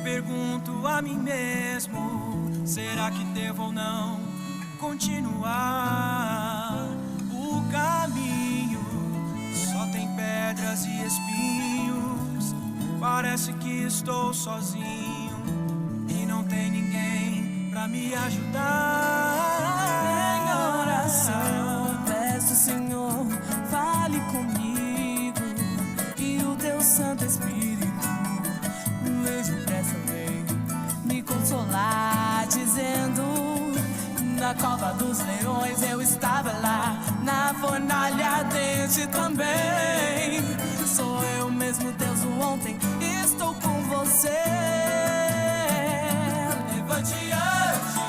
Pergunto a mim mesmo, será que devo ou não continuar? O caminho só tem pedras e espinhos, parece que estou sozinho e não tem ninguém pra me ajudar. Em oração peço, Senhor, fale comigo e o teu Santo Espírito me consolar, dizendo: na cova dos leões eu estava lá, na fornalha ardente também. Sou eu mesmo, Deus, o ontem, estou com você. Levante ante,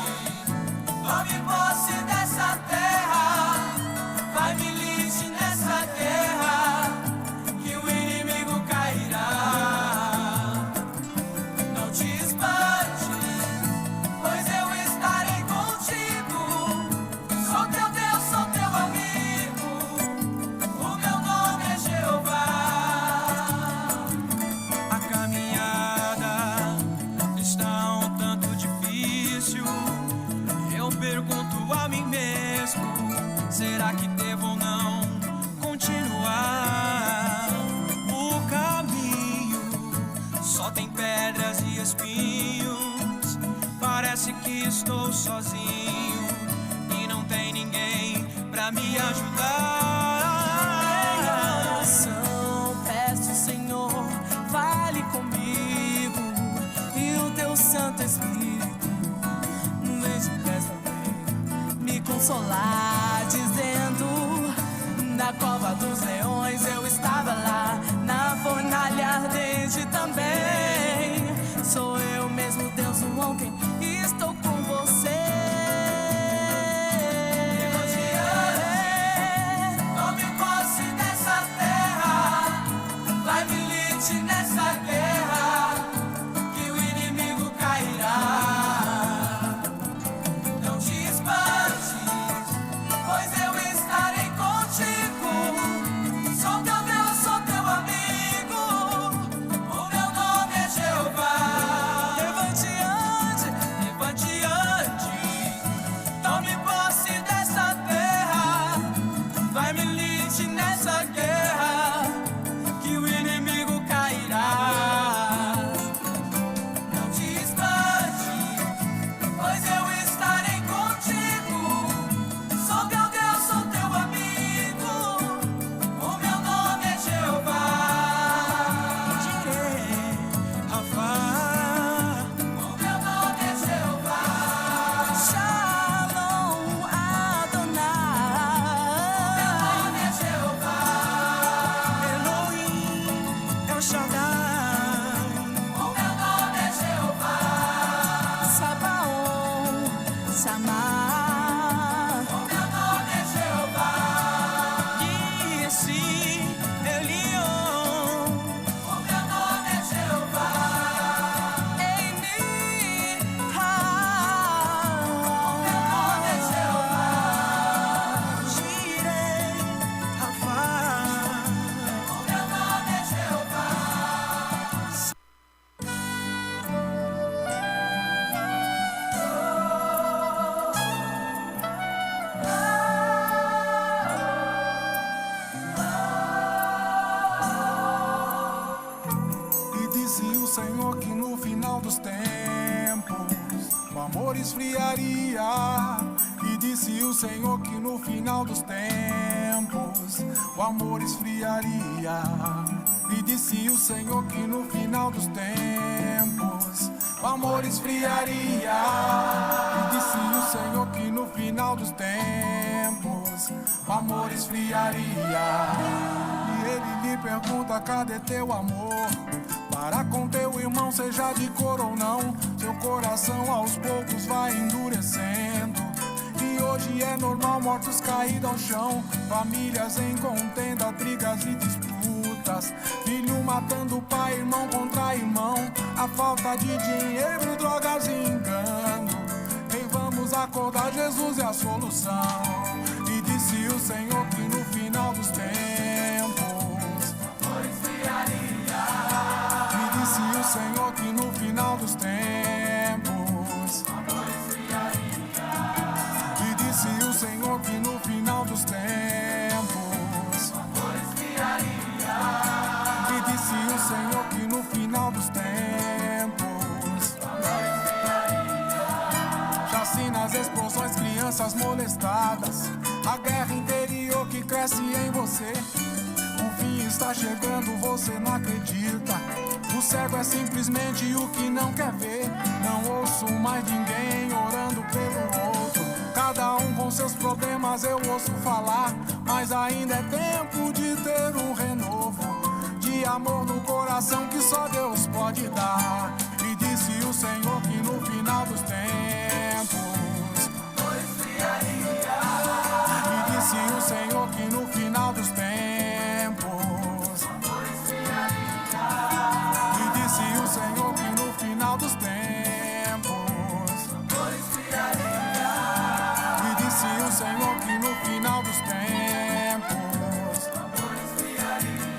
tome posse dessa terra, vai milite nessa guerra, que o inimigo cairá. Pergunto a mim mesmo, será que devo ou não continuar? O caminho só tem pedras e espinhos, parece que estou sozinho e não tem ninguém pra me ajudar. Em oração peço, Senhor, fale comigo e o teu Santo Espírito vem depressa me consolar, dizendo: na cova dos leões eu estava lá, na fornalha ardente também. Sou eu mesmo, Deus, o ontem, e estou com você. Tome posse dessa terra, vai milite nessa guerra, que o inimigo cairá. Nessa guerra, que o inimigo cairá. Não te espante, pois eu estarei contigo. Sou teu Deus, sou teu amigo, o meu nome é Jeová. Jireh, Rafa, o meu nome é Jeová. Shalom Adonai. Samar. O meu nome é Jeová. Esse Elion. O meu nome é Jeová. Eini. O meu nome é Jeová. Jireh, Rafa. O meu nome é Jeová. Senhor, que no final dos tempos o amor esfriaria. E disse o Senhor que no final dos tempos o amor esfriaria. E disse o Senhor que no final dos tempos o amor esfriaria. E disse o Senhor que no final dos tempos o amor esfriaria. E Ele pergunta cadê teu amor? Para com teu irmão, seja de cor ou não, seu coração aos poucos vai endurecendo. E hoje é normal mortos caídos ao chão, famílias em contenda, brigas e disputas, filho matando pai, irmão contra irmão, a falta de dinheiro, drogas e engano. Ei, vamos acordar, Jesus é a solução. E disse o Senhor que no final dos tempos amor esfriaria. E disse o Senhor que no final dos tempos amor esfriaria. E disse o Senhor que no final dos tempos amor esfriaria. E disse o Senhor que no final dos tempos amor esfriaria. Chacinas, explosões, crianças molestadas, a guerra interior que cresce em você. O fim está chegando, você não acredita. O cego é simplesmente o que não quer ver. Não ouço mais ninguém orando pelo outro. Cada um com seus problemas eu ouço falar, mas ainda é tempo de ter um renovo de amor no coração que só Deus pode dar. E disse o Senhor que no final dos tempos amor esfriaria. E disse o Senhor que no final dos tempos amor esfriaria. E disse o Senhor que no final dos tempos amor esfriaria. E disse o Senhor que no final dos tempos amor esfriaria.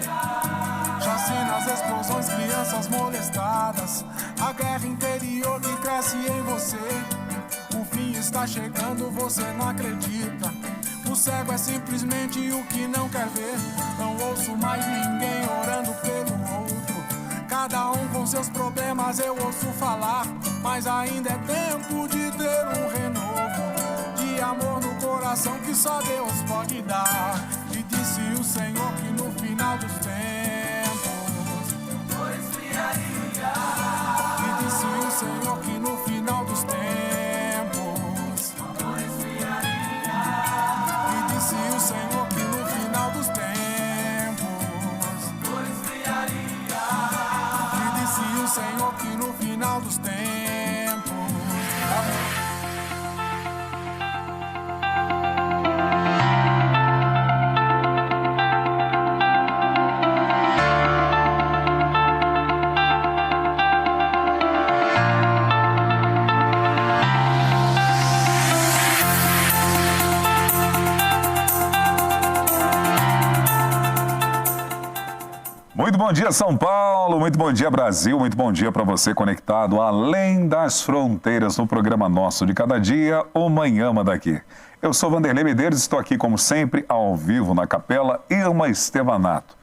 Chacinas, explosões, crianças molestadas, a guerra interior que cresce em você. O fim está chegando, você não acredita. O cego é simplesmente o que não quer ver. Não ouço mais ninguém orando pelo outro. Cada um com seus problemas eu ouço falar, mas ainda é tempo de ter um renovo de amor no coração que só Deus pode dar. E disse o Senhor que no final dos tempos amor esfriaria. E disse o Senhor que no final dos tempos amor esfriaria. E disse o Senhor que no final dos tempos amor esfriaria. E disse o Senhor que no final dos tempos Muito bom dia, São Paulo, muito bom dia, Brasil, muito bom dia para você conectado além das fronteiras no programa nosso de cada dia, o Manhã Manda Aqui. Eu sou Vanderlei Medeiros, estou aqui como sempre ao vivo na Capela Irma Estevanato.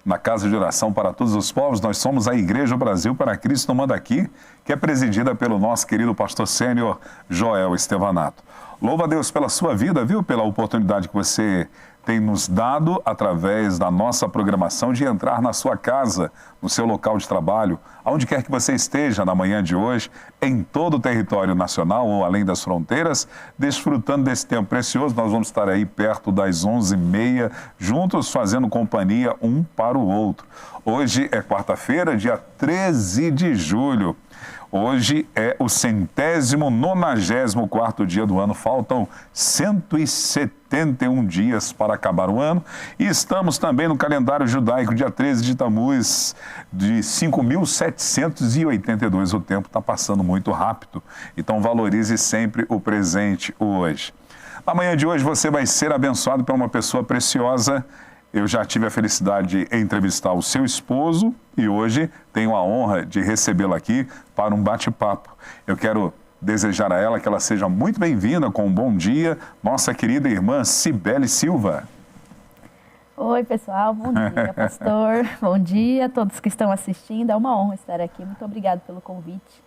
Na Casa de Oração para Todos os Povos, nós somos a Igreja Brasil para Cristo Manda Aqui, que é presidida pelo nosso querido pastor sênior Joel Estevanato. Louva a Deus pela sua vida, viu? Pela oportunidade que você tem nos dado, através da nossa programação, de entrar na sua casa, no seu local de trabalho, aonde quer que você esteja na manhã de hoje, em todo o território nacional ou além das fronteiras, desfrutando desse tempo precioso. Nós vamos estar aí perto das 11h30, juntos, fazendo companhia um para o outro. Hoje é quarta-feira, dia 13 de julho. Hoje é o 194º dia do ano, faltam 171 dias para acabar o ano e estamos também no calendário judaico, dia 13 de Tamuz, de 5.782. O tempo está passando muito rápido, então valorize sempre o presente hoje. Na manhã de hoje você vai ser abençoado por uma pessoa preciosa. Eu já tive a felicidade de entrevistar o seu esposo e hoje tenho a honra de recebê-la aqui para um bate-papo. Eu quero desejar a ela que ela seja muito bem-vinda com um bom dia, nossa querida irmã Cibele Silva. Oi, pessoal, bom dia, pastor, bom dia a todos que estão assistindo, é uma honra estar aqui, muito obrigado pelo convite.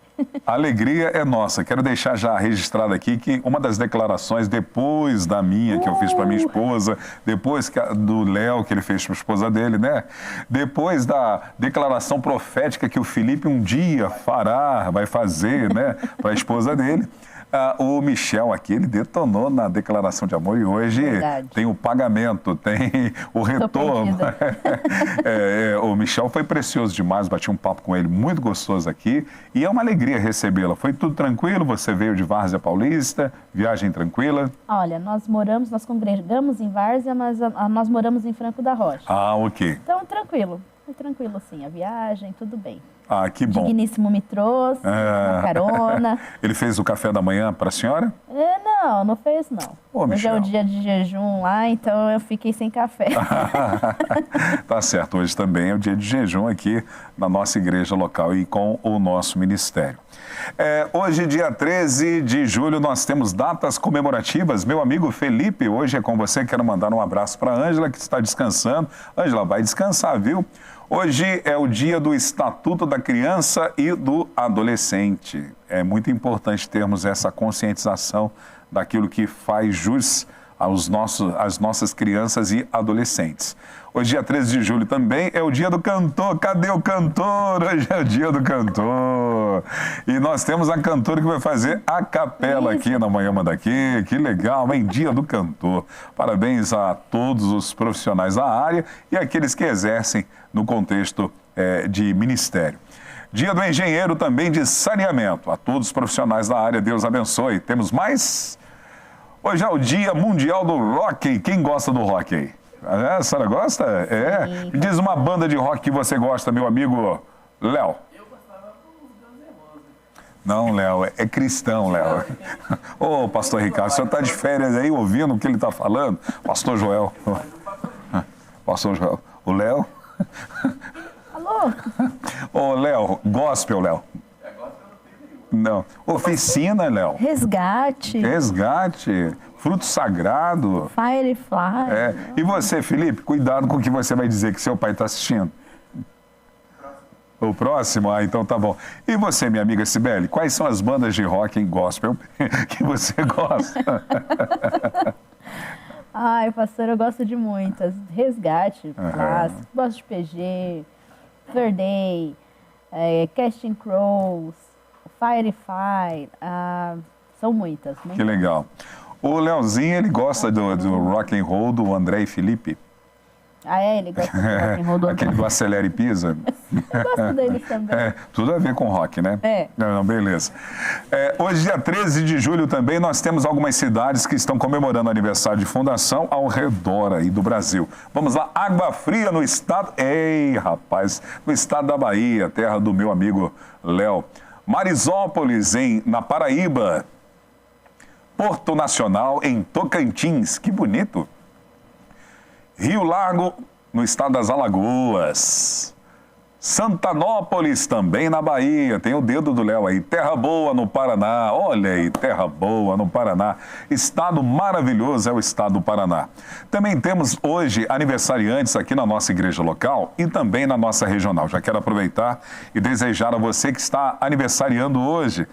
A alegria é nossa. Quero deixar já registrado aqui que uma das declarações, depois da minha, que eu fiz para minha esposa, depois do Léo, que ele fez para a esposa dele, né? Depois da declaração profética que o Felipe um dia fará, vai fazer, né, para a esposa dele, O Michel aqui, ele detonou na declaração de amor e hoje Verdade. tem o pagamento, tem o retorno. O Michel foi precioso demais, bati um papo com ele muito gostoso aqui e é uma alegria recebê-la. Foi tudo tranquilo? Você veio de Várzea Paulista, viagem tranquila? Olha, nós congregamos em Várzea, mas nós moramos em Franco da Rocha. Ah, ok. Então, tranquilo. Foi tranquilo, sim. A viagem, tudo bem. Ah, que bom. Digníssimo me trouxe, uma carona. Ele fez o café da manhã para a senhora? Não fez, não. Ô, Hoje Michel. é o dia de jejum lá, então eu fiquei sem café. Tá certo, hoje também é o dia de jejum aqui na nossa igreja local e com o nosso ministério. Hoje, dia 13 de julho, nós temos datas comemorativas. Meu amigo Felipe, hoje é com você. Quero mandar um abraço para a Ângela, que está descansando. Ângela, vai descansar, viu? Hoje é o dia do Estatuto da Criança e do Adolescente. É muito importante termos essa conscientização daquilo que faz jus às nossas crianças e adolescentes. Hoje, dia 13 de julho, também é o dia do cantor. Cadê o cantor? Hoje é o dia do cantor. E nós temos a cantora que vai fazer a capela aqui na Manhã Daqui. Que legal, hein? Dia do cantor. Parabéns a todos os profissionais da área e aqueles que exercem no contexto de ministério. Dia do engenheiro também de saneamento. A todos os profissionais da área, Deus abençoe. Temos mais? Hoje é o Dia Mundial do Rock. Quem gosta do rock aí? A senhora gosta? Sim. Diz uma banda de rock que você gosta, meu amigo Léo. Eu gostava dos Guns N' Roses. Não, Léo, é cristão, Léo. Ô, pastor Ricardo, o senhor está de férias aí ouvindo o que ele está falando? Pastor Joel. Pastor Joel. O Léo? Alô? Ô, Léo, gospel, Léo. Não. Oficina, Léo. Resgate. Resgate. Fruto sagrado. Firefly. E você, Felipe, cuidado com o que você vai dizer que seu pai está assistindo. O próximo? Ah, então tá bom. E você, minha amiga Cibele, quais são as bandas de rock em gospel que você gosta? Ai, pastor, eu gosto de muitas. Resgate, clássico. Gosto de PG, Third Day, Casting Crows, Firefly. São muitas. Que legal. O Leozinho, ele gosta do rock and roll do André e Felipe. Ele gosta do rock and roll do Aquele do Acelera e Pisa. Eu gosto deles também. Tudo a ver com rock, né? Não, beleza. Hoje, dia 13 de julho também, nós temos algumas cidades que estão comemorando o aniversário de fundação ao redor aí do Brasil. Vamos lá, Água Fria no estado... Ei, rapaz, no estado da Bahia, terra do meu amigo Léo. Marisópolis, na Paraíba. Porto Nacional, em Tocantins. Que bonito. Rio Largo, no estado das Alagoas. Santanópolis, também na Bahia. Tem o dedo do Léo aí. Terra Boa, no Paraná. Olha aí, Terra Boa, no Paraná. Estado maravilhoso é o estado do Paraná. Também temos hoje aniversariantes aqui na nossa igreja local e também na nossa regional. Já quero aproveitar e desejar a você que está aniversariando hoje,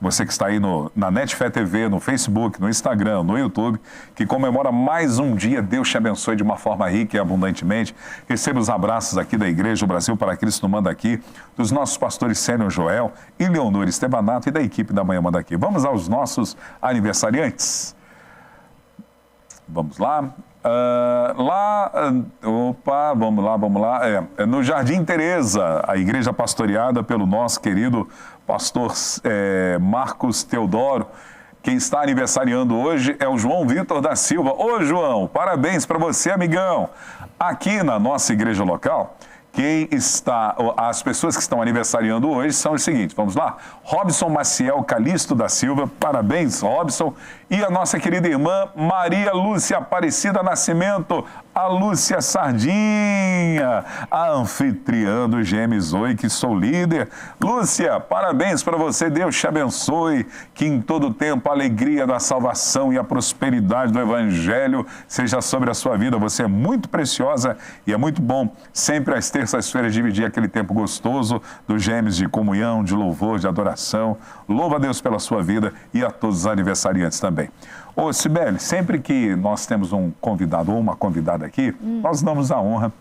você que está aí na Netfé TV, no Facebook, no Instagram, no YouTube, que comemora mais um dia. Deus te abençoe de uma forma rica e abundantemente. Receba os abraços aqui da Igreja do Brasil para Cristo Manda Aqui, dos nossos pastores Sênior Joel e Leonor Estebanato e da equipe da Manhã Manda Aqui. Vamos aos nossos aniversariantes. Vamos lá. Vamos lá. No Jardim Teresa, a igreja pastoreada pelo nosso querido pastor Marcos Teodoro. Quem está aniversariando hoje é o João Vitor da Silva. Ô, João, parabéns para você, amigão. Aqui na nossa igreja local, as pessoas que estão aniversariando hoje são os seguintes, vamos lá? Robson Maciel Calixto da Silva, parabéns, Robson. E a nossa querida irmã Maria Lúcia Aparecida Nascimento, a Lúcia Sardinha, a anfitriã do Gêmeos Oi, que sou líder. Lúcia, parabéns para você, Deus te abençoe, que em todo tempo a alegria da salvação e a prosperidade do Evangelho seja sobre a sua vida. Você é muito preciosa e é muito bom sempre às terças-feiras dividir aquele tempo gostoso dos Gêmeos de comunhão, de louvor, de adoração. Louva a Deus pela sua vida e a todos os aniversariantes também. Ô, Cibele, sempre que nós temos um convidado ou uma convidada aqui, nós damos a honra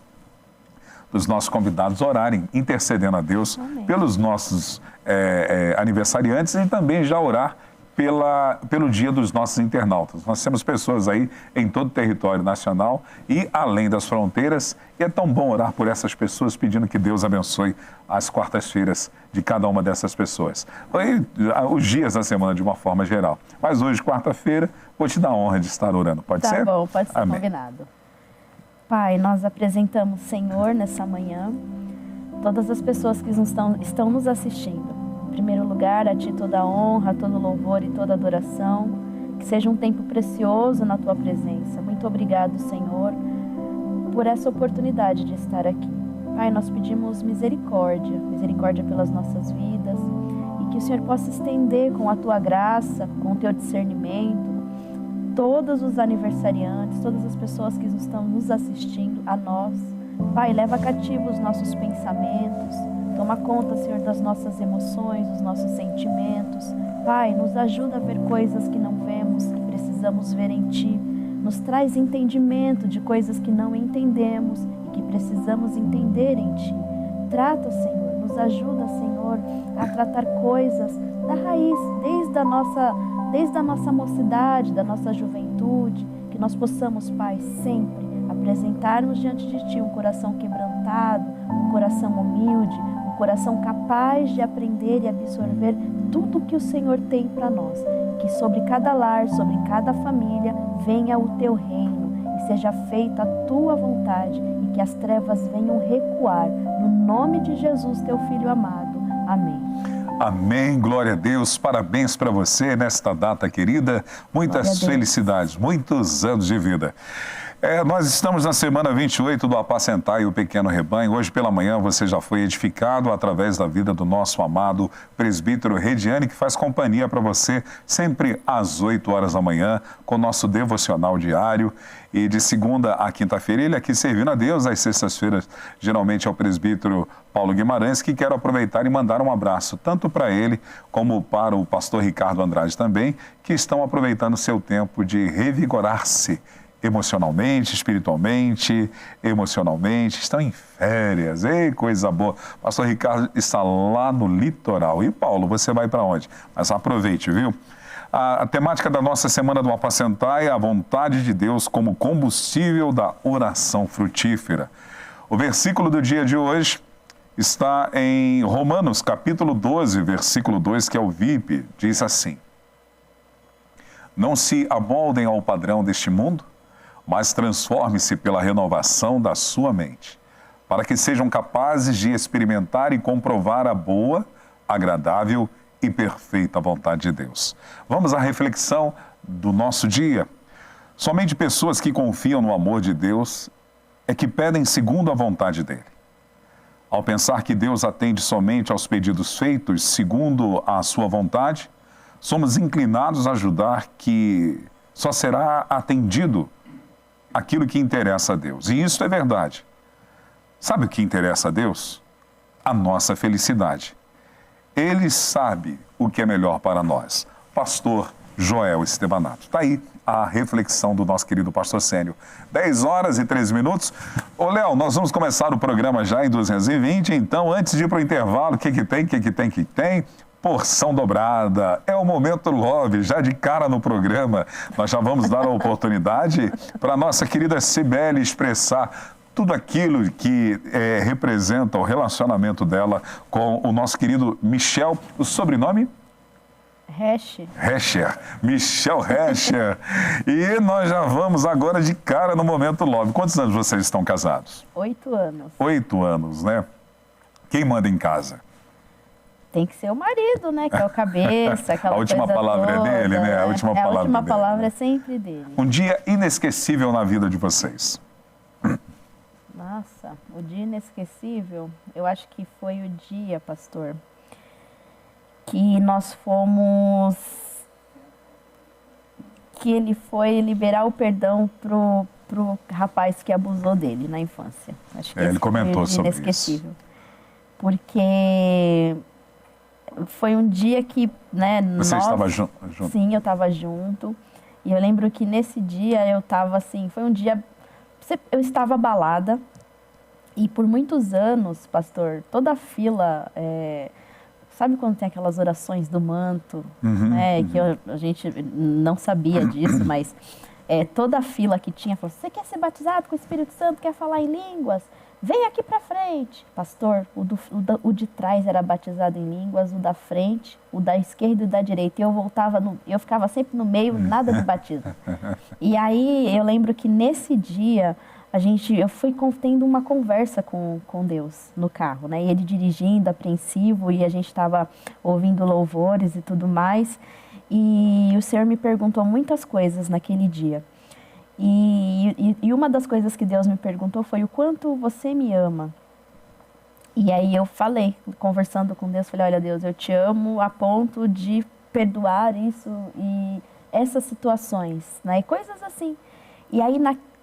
dos nossos convidados orarem, intercedendo a Deus pelos nossos aniversariantes e também já orar pelo Dia dos nossos internautas. Nós temos pessoas aí em todo o território nacional e além das fronteiras, e é tão bom orar por essas pessoas, pedindo que Deus abençoe as quartas-feiras de cada uma dessas pessoas. Os dias da semana de uma forma geral. Mas hoje, quarta-feira, vou te dar a honra de estar orando. Pode ser? Tá bom, pode ser. Amém. Combinado. Pai, nós apresentamos, Senhor, nessa manhã, todas as pessoas que estão nos assistindo. Em primeiro lugar, a Ti toda a honra, todo louvor e toda adoração. Que seja um tempo precioso na Tua presença. Muito obrigado, Senhor, por essa oportunidade de estar aqui. Pai, nós pedimos misericórdia pelas nossas vidas e que o Senhor possa estender com a Tua graça, com o Teu discernimento, todos os aniversariantes, todas as pessoas que estão nos assistindo, a nós. Pai, leva cativo os nossos pensamentos, toma conta, Senhor, das nossas emoções, dos nossos sentimentos. Pai, nos ajuda a ver coisas que não vemos, que precisamos ver em Ti. Nos traz entendimento de coisas que não entendemos e que precisamos entender em Ti. Trata, Senhor, nos ajuda, Senhor, a tratar coisas da raiz, desde a nossa mocidade, da nossa juventude, que nós possamos, Pai, sempre apresentarmos diante de Ti um coração quebrantado, um coração humilde, um coração capaz de aprender e absorver tudo que o Senhor tem para nós. Que sobre cada lar, sobre cada família, venha o Teu reino e seja feita a Tua vontade e que as trevas venham recuar. No nome de Jesus, Teu Filho amado. Amém. Amém, glória a Deus, parabéns para você nesta data querida, muitas felicidades, muitos anos de vida. Nós estamos na semana 28 do Apacentai o Pequeno Rebanho. Hoje pela manhã você já foi edificado através da vida do nosso amado presbítero Rediane, que faz companhia para você sempre às 8 horas da manhã com o nosso devocional diário. E de segunda a quinta-feira ele aqui servindo a Deus. Às sextas-feiras geralmente é o presbítero Paulo Guimarães, que quero aproveitar e mandar um abraço tanto para ele como para o pastor Ricardo Andrade também, que estão aproveitando o seu tempo de revigorar-se emocionalmente, espiritualmente, emocionalmente, estão em férias, ei, coisa boa. Pastor Ricardo está lá no litoral. E Paulo, você vai para onde? Mas aproveite, viu? A temática da nossa Semana do Apacentai é a vontade de Deus como combustível da oração frutífera. O versículo do dia de hoje está em Romanos, capítulo 12, versículo 2, que é o VIP, diz assim: não se amoldem ao padrão deste mundo, mas transforme-se pela renovação da sua mente, para que sejam capazes de experimentar e comprovar a boa, agradável e perfeita vontade de Deus. Vamos à reflexão do nosso dia. Somente pessoas que confiam no amor de Deus é que pedem segundo a vontade dele. Ao pensar que Deus atende somente aos pedidos feitos segundo a sua vontade, somos inclinados a ajudar que só será atendido aquilo que interessa a Deus. E isso é verdade. Sabe o que interessa a Deus? A nossa felicidade. Ele sabe o que é melhor para nós. Pastor Joel Estebanato. Está aí a reflexão do nosso querido pastor Sênio. 10 horas e 13 minutos. Ô, Léo, nós vamos começar o programa já em 220, então antes de ir para o intervalo, o que tem? Porção dobrada, é o Momento Love, já de cara no programa. Nós já vamos dar a oportunidade para a nossa querida Cibele expressar tudo aquilo que representa o relacionamento dela com o nosso querido Michel. O sobrenome? Hecher. Michel Hecher. E nós já vamos agora de cara no Momento Love. Quantos anos vocês estão casados? 8 anos. 8 anos, né? Quem manda em casa? Tem que ser o marido, né? Que é o cabeça, aquela A última palavra toda, é dele, né? A última palavra é sempre dele. Um dia inesquecível na vida de vocês. Nossa, o dia inesquecível, eu acho que foi o dia, pastor, que nós fomos... que ele foi liberar o perdão pro rapaz que abusou dele na infância. Acho que ele comentou sobre inesquecível. Porque... foi um dia que, né... Você estava junto? Sim, eu estava junto. E eu lembro que nesse dia eu estava assim... foi um dia... eu estava abalada. E por muitos anos, pastor, toda a fila... sabe quando tem aquelas orações do manto, né? Que a gente não sabia disso, mas toda a fila que tinha falou: você quer ser batizado com o Espírito Santo, quer falar em línguas? Vem aqui pra frente. Pastor, o de trás era batizado em línguas, o da frente, o da esquerda e o da direita. E eu ficava sempre no meio, nada de batismo. E aí eu lembro que nesse dia eu fui tendo uma conversa com Deus no carro, né? E ele dirigindo, apreensivo, e a gente estava ouvindo louvores e tudo mais. E o Senhor me perguntou muitas coisas naquele dia. E uma das coisas que Deus me perguntou foi: o quanto você me ama? E aí eu falei, conversando com Deus, falei: olha, Deus, eu te amo a ponto de perdoar isso e essas situações, né? E coisas assim. E aí,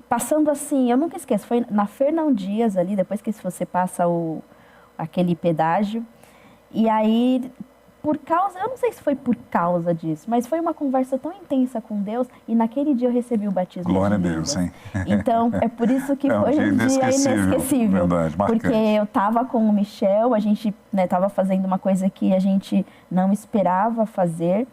passando assim, eu nunca esqueço, foi na Fernão Dias ali, depois que você passa aquele pedágio. E aí, eu não sei se foi por causa disso, mas foi uma conversa tão intensa com Deus, e naquele dia eu recebi o batismo. Glória a Deus, hein? Então, é por isso que foi um dia inesquecível. Verdade, marcante. Porque eu estava com o Michel, a gente estava fazendo uma coisa que a gente não esperava fazer.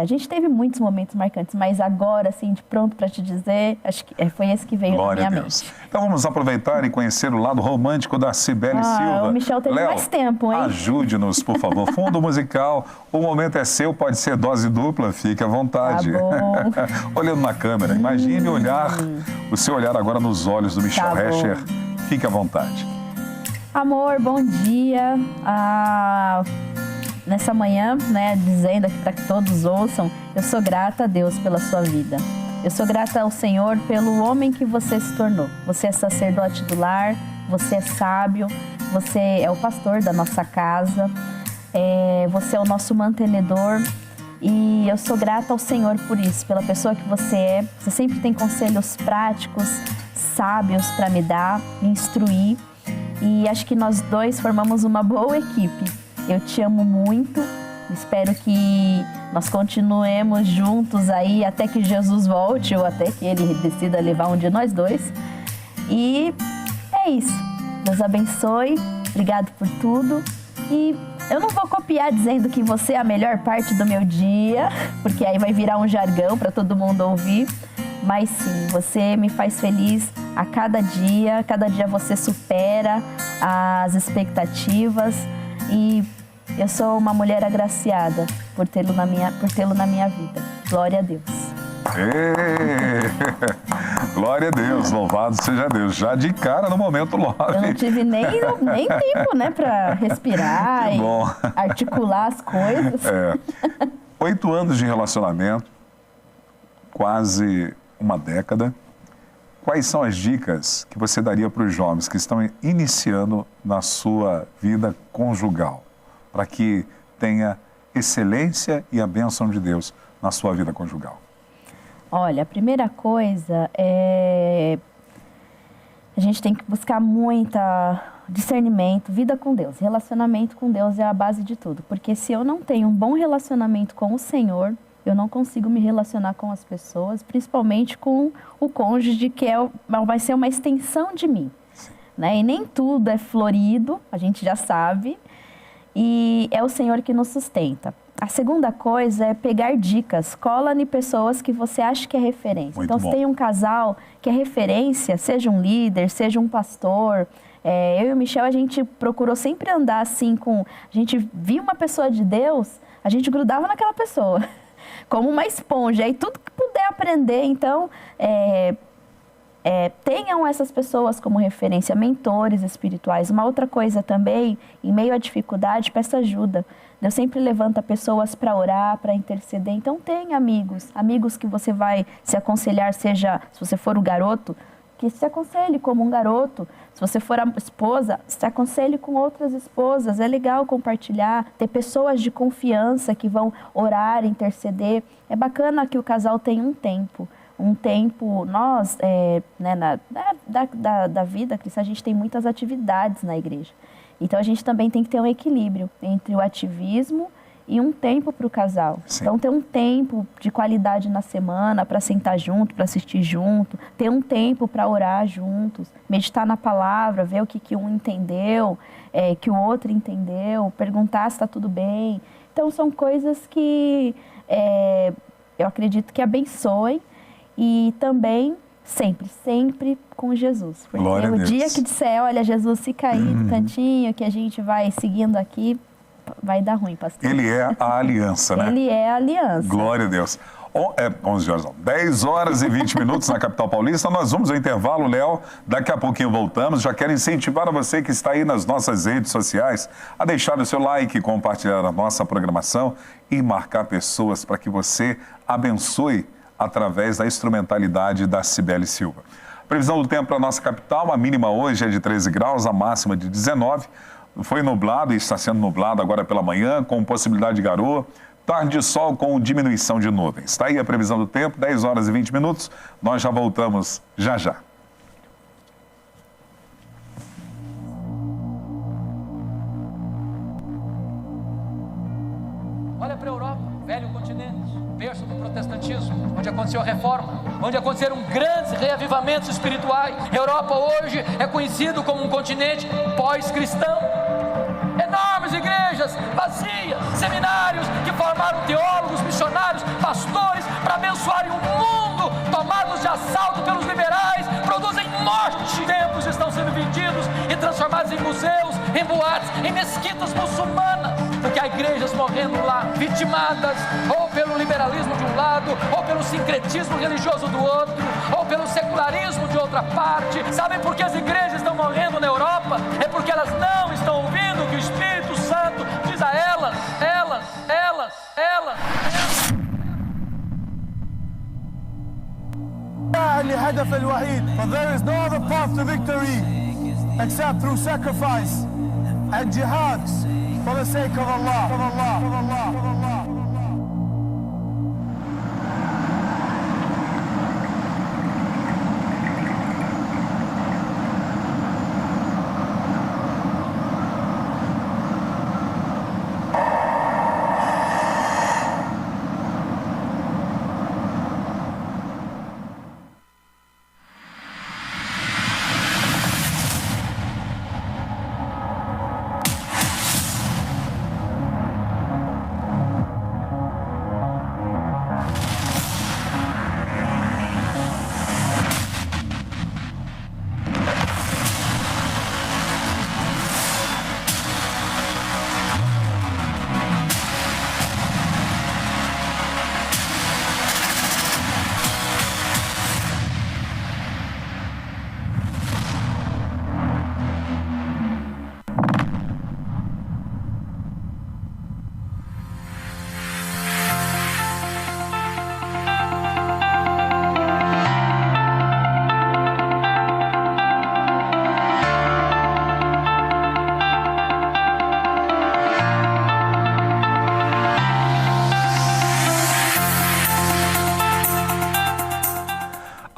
A gente teve muitos momentos marcantes, mas agora, assim, de pronto para te dizer, acho que foi esse que veio Glória na minha a Deus. mente. Então vamos aproveitar e conhecer o lado romântico da Cibele Silva. O Michel teve mais tempo, hein? Ajude-nos, por favor. Fundo musical, o momento é seu, pode ser dose dupla, fique à vontade. Tá bom. Olhando na câmera, imagine o seu olhar agora nos olhos do Michel Rescher. Fique à vontade. Amor, bom dia. Nessa manhã, né, dizendo aqui para que todos ouçam, eu sou grata a Deus pela sua vida. Eu sou grata ao Senhor pelo homem que você se tornou. Você é sacerdote do lar, você é sábio, você é o pastor da nossa casa, você é o nosso mantenedor. E eu sou grata ao Senhor por isso, pela pessoa que você é. Você sempre tem conselhos práticos, sábios para me dar, me instruir. E acho que nós dois formamos uma boa equipe. Eu te amo muito, espero que nós continuemos juntos aí até que Jesus volte ou até que Ele decida levar um de nós dois. E é isso. Deus abençoe, obrigado por tudo. E eu não vou copiar dizendo que você é a melhor parte do meu dia, porque aí vai virar um jargão para todo mundo ouvir. Mas sim, você me faz feliz a cada dia você supera as expectativas. E eu sou uma mulher agraciada por tê-lo na minha vida. Glória a Deus. Glória a Deus, louvado seja Deus. Já de cara no momento logo. Eu não tive nem tempo, né, para respirar e articular as coisas. 8 anos de relacionamento, quase uma década. Quais são as dicas que você daria para os jovens que estão iniciando na sua vida conjugal, para que tenha excelência e a bênção de Deus na sua vida conjugal? Olha, a primeira coisa é a gente tem que buscar muita discernimento, vida com Deus. Relacionamento com Deus é a base de tudo, porque se eu não tenho um bom relacionamento com o Senhor, eu não consigo me relacionar com as pessoas, principalmente com o cônjuge, que vai ser uma extensão de mim, né? E nem tudo é florido, a gente já sabe, e é o Senhor que nos sustenta. A segunda coisa é pegar dicas, cola em pessoas que você acha que é referência. Muito então, bom. Se tem um casal que é referência, seja um líder, seja um pastor, eu e o Michel, a gente procurou sempre andar assim a gente via uma pessoa de Deus, a gente grudava naquela pessoa, como uma esponja, e tudo que puder aprender. Então, tenham essas pessoas como referência, mentores espirituais. Uma outra coisa também, em meio à dificuldade, peça ajuda. Deus sempre levanta pessoas para orar, para interceder. Então, tenha amigos que você vai se aconselhar, seja, se você for o garoto, que se aconselhe como um garoto. Se você for a esposa, se aconselhe com outras esposas. É legal compartilhar, ter pessoas de confiança que vão orar, interceder. É bacana que o casal tenha um tempo. Nós, da vida cristã, a gente tem muitas atividades na igreja. Então, a gente também tem que ter um equilíbrio entre o ativismo e um tempo para o casal. Sim. Então, ter um tempo de qualidade na semana para sentar junto, para assistir junto, ter um tempo para orar juntos, meditar na palavra, ver o que um entendeu, que o outro entendeu, perguntar se está tudo bem. Então, são coisas que eu acredito que abençoem e também sempre com Jesus. Porque Glória a o Deus. dia que disser, olha, Jesus, fica aí no cantinho, que a gente vai seguindo aqui, vai dar ruim, pastor. Ele é a aliança, né? Ele é a aliança. Glória a Deus. 11 horas, não. 10 horas e 20 minutos na capital paulista. Nós vamos ao intervalo, Léo. Daqui a pouquinho voltamos. Já quero incentivar a você que está aí nas nossas redes sociais a deixar o seu like, compartilhar a nossa programação e marcar pessoas para que você abençoe através da instrumentalidade da Cibele Silva. Previsão do tempo para a nossa capital, a mínima hoje é de 13 graus, a máxima de 19. Foi nublado e está sendo nublado agora pela manhã, com possibilidade de garoa. Tarde de sol com diminuição de nuvens. Está aí a previsão do tempo, 10 horas e 20 minutos. Nós já voltamos já. Olha para a Europa, velho continente, berço do protestantismo, onde aconteceu a reforma, onde aconteceram grandes reavivamentos espirituais. A Europa hoje é conhecido como um continente pós-cristão. Enormes igrejas vazias, seminários que formaram teólogos, missionários, pastores para abençoarem o mundo, tomados de assalto pelos liberais, produzem morte. Templos estão sendo vendidos e transformados em museus, em boates, em mesquitas muçulmanas, porque há igrejas morrendo lá, vitimadas ou pelo liberalismo de um lado, ou pelo sincretismo religioso do outro, ou pelo secularismo de outra parte. Sabem por que as igrejas estão morrendo na Europa? É porque elas não estão ouvindo o que o Espírito Santo diz a elas. الهدف الوحيد. For there is no other path to victory except through sacrifice and jihad for the sake of Allah.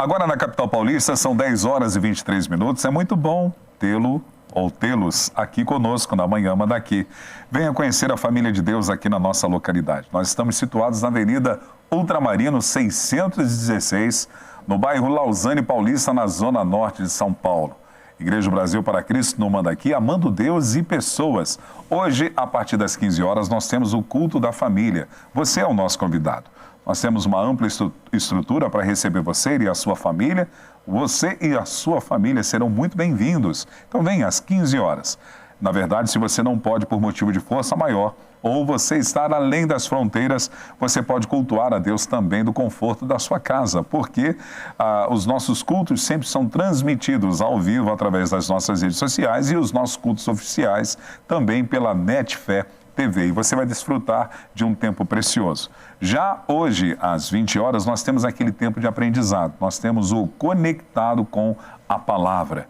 Agora na capital paulista são 10 horas e 23 minutos. É muito bom tê-lo ou tê-los aqui conosco na Manhã Daqui. Venha conhecer a família de Deus aqui na nossa localidade. Nós estamos situados na Avenida Ultramarino 616, no bairro Lausanne Paulista, na zona norte de São Paulo. Igreja Brasil para Cristo no Mandaqui, amando Deus e pessoas. Hoje, a partir das 15 horas, nós temos o culto da família. Você é o nosso convidado. Nós temos uma ampla estrutura para receber você e a sua família. Você e a sua família serão muito bem-vindos. Então venha às 15 horas. Na verdade, se você não pode por motivo de força maior, ou você estar além das fronteiras, você pode cultuar a Deus também do conforto da sua casa, porque os nossos cultos sempre são transmitidos ao vivo através das nossas redes sociais e os nossos cultos oficiais também pela Netfé TV, e você vai desfrutar de um tempo precioso. Já hoje, às 20 horas, nós temos aquele tempo de aprendizado, nós temos o Conectado com a Palavra.